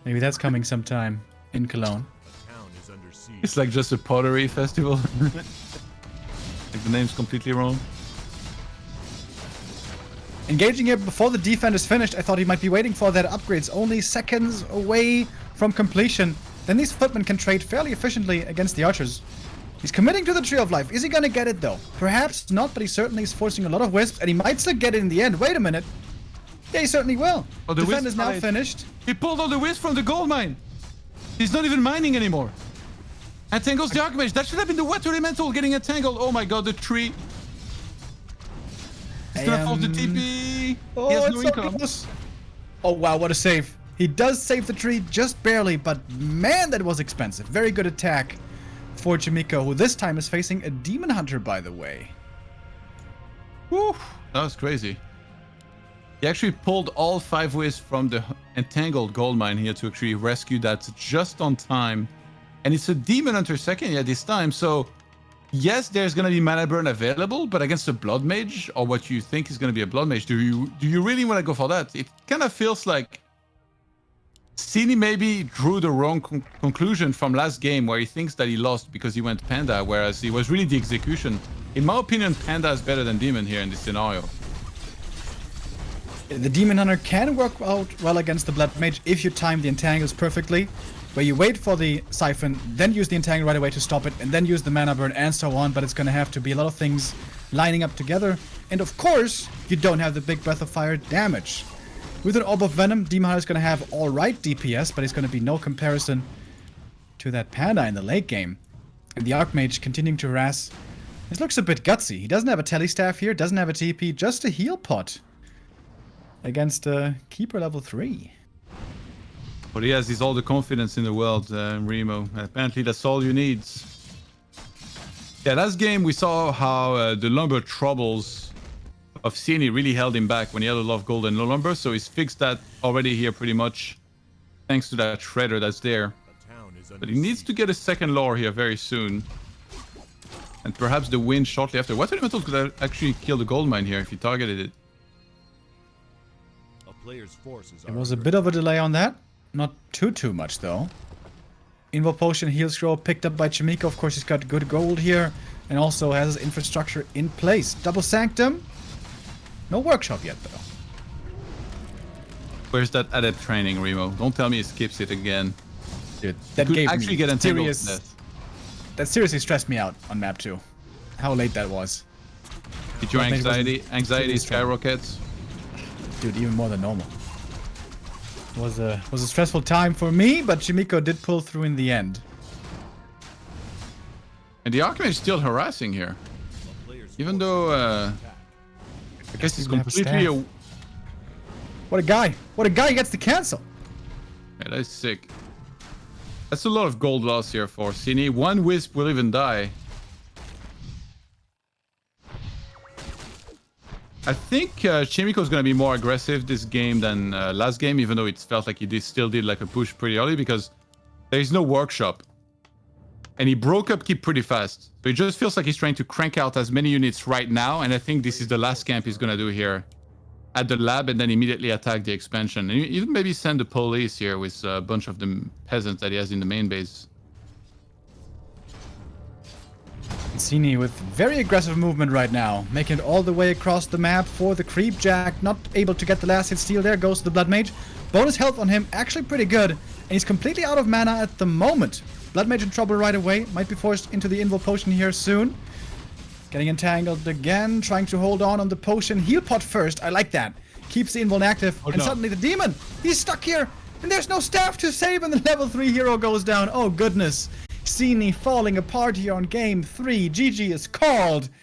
A: Maybe that's coming sometime in Cologne.
D: The town is under siege.
B: It's like just a pottery festival. Like the name's completely wrong.
A: Engaging here before the defense is finished, I thought he might be waiting for that upgrades. Only seconds away from completion. Then these footmen can trade fairly efficiently against the archers. He's committing to the Tree of Life. Is he gonna get it though? Perhaps not, but he certainly is forcing a lot of wisps, and he might still get it in the end. Wait a minute. Yeah, he certainly will.
B: Oh, the
A: Defend
B: wisp
A: is now
B: died.
A: finished.
B: He pulled all the wisp from the gold mine. He's not even mining anymore. Entangles the Archimage. That should have been the Water Elemental getting entangled. Oh my god, the tree. He's gonna force the TP.
A: Oh,
B: He has
A: it's
B: no
A: so
B: income.
A: close. Oh wow, what a save. He does save the tree just barely, but man, that was expensive. Very good attack for Chaemiko, who this time is facing a Demon Hunter, by the way.
B: Whew, that was crazy. He actually pulled all 5 wisps from the entangled gold mine here to actually rescue that just on time. And it's a Demon Hunter second this time, so yes, there's gonna be mana burn available, but against a Blood Mage, or what you think is gonna be a Blood Mage, do you really want to go for that? It kind of feels like Sini maybe drew the wrong conclusion from last game, where he thinks that he lost because he went Panda, whereas it was really the execution. In my opinion, Panda is better than Demon here in this scenario.
A: The Demon Hunter can work out well against the Blood Mage if you time the entangles perfectly, where you wait for the Siphon, then use the entangle right away to stop it, and then use the mana burn and so on, but it's going to have to be a lot of things lining up together. And of course, you don't have the big Breath of Fire damage. With an Orb of Venom, Demon Hunter is going to have alright DPS, but it's going to be no comparison to that Panda in the late game. And the Archmage continuing to harass. This looks a bit gutsy. He doesn't have a Telestaff here, doesn't have a TP, just a heal pot against Keeper level 3.
B: But he has all the confidence in the world, Remo. Apparently that's all you need. Yeah, last game we saw how the lumber troubles of Sini really held him back when he had a lot of gold and no lumber, so he's fixed that already here pretty much. thanks to that shredder that's there.
D: A town is under
B: But he needs to get a second lore here very soon. And perhaps the win shortly after. What elemental could actually kill the gold mine here if he targeted it?
D: A player's forces
A: There
D: are
A: was a
D: under
A: bit of a delay on that. Not too much though. Invo Potion, Heal Scroll picked up by Chaemiko. Of course, he's got good gold here. And also has his infrastructure in place. Double Sanctum. No workshop yet though.
B: Where's that adept training, Remo? Don't tell me he skips it again.
A: Dude, that
B: Could
A: gave
B: actually
A: me
B: get entangled
A: serious...
B: to death.
A: That seriously stressed me out on map 2. How late that was.
B: Did your
A: Well, maybe it
B: anxiety
A: wasn't too strong.
B: skyrockets?
A: Dude, even more than normal. Was a stressful time for me, but Chaemiko did pull through in the end.
B: And the Archmage is still harassing here.
D: a player's
B: Even though, I guess he's
A: Doesn't have a
B: completely...
A: staff. What a guy! What a guy, he gets to cancel!
B: Yeah, that's sick. That's a lot of gold loss here for Sini. One Wisp will even die. I think Chaemiko is going to be more aggressive this game than last game, even though it felt like he still did like a push pretty early because there is no workshop. And he broke up keep pretty fast. So it just feels like he's trying to crank out as many units right now. And I think this is the last camp he's going to do here at the lab and then immediately attack the expansion. And even maybe send the police here with a bunch of the peasants that he has in the main base.
A: Sini with very aggressive movement right now, making it all the way across the map for the Creep Jack. Not able to get the last hit steal there, goes to the Blood Mage. Bonus health on him, actually pretty good. And he's completely out of mana at the moment. Blood Mage in trouble right away, might be forced into the Invo Potion here soon. Getting entangled again, trying to hold on the potion. Heal pot first, I like that. Keeps the Invul active, and
B: no.
A: suddenly the demon, he's stuck here, and there's no staff to save, and the level 3 hero goes down. Oh goodness. Sini falling apart here on game 3. GG is called.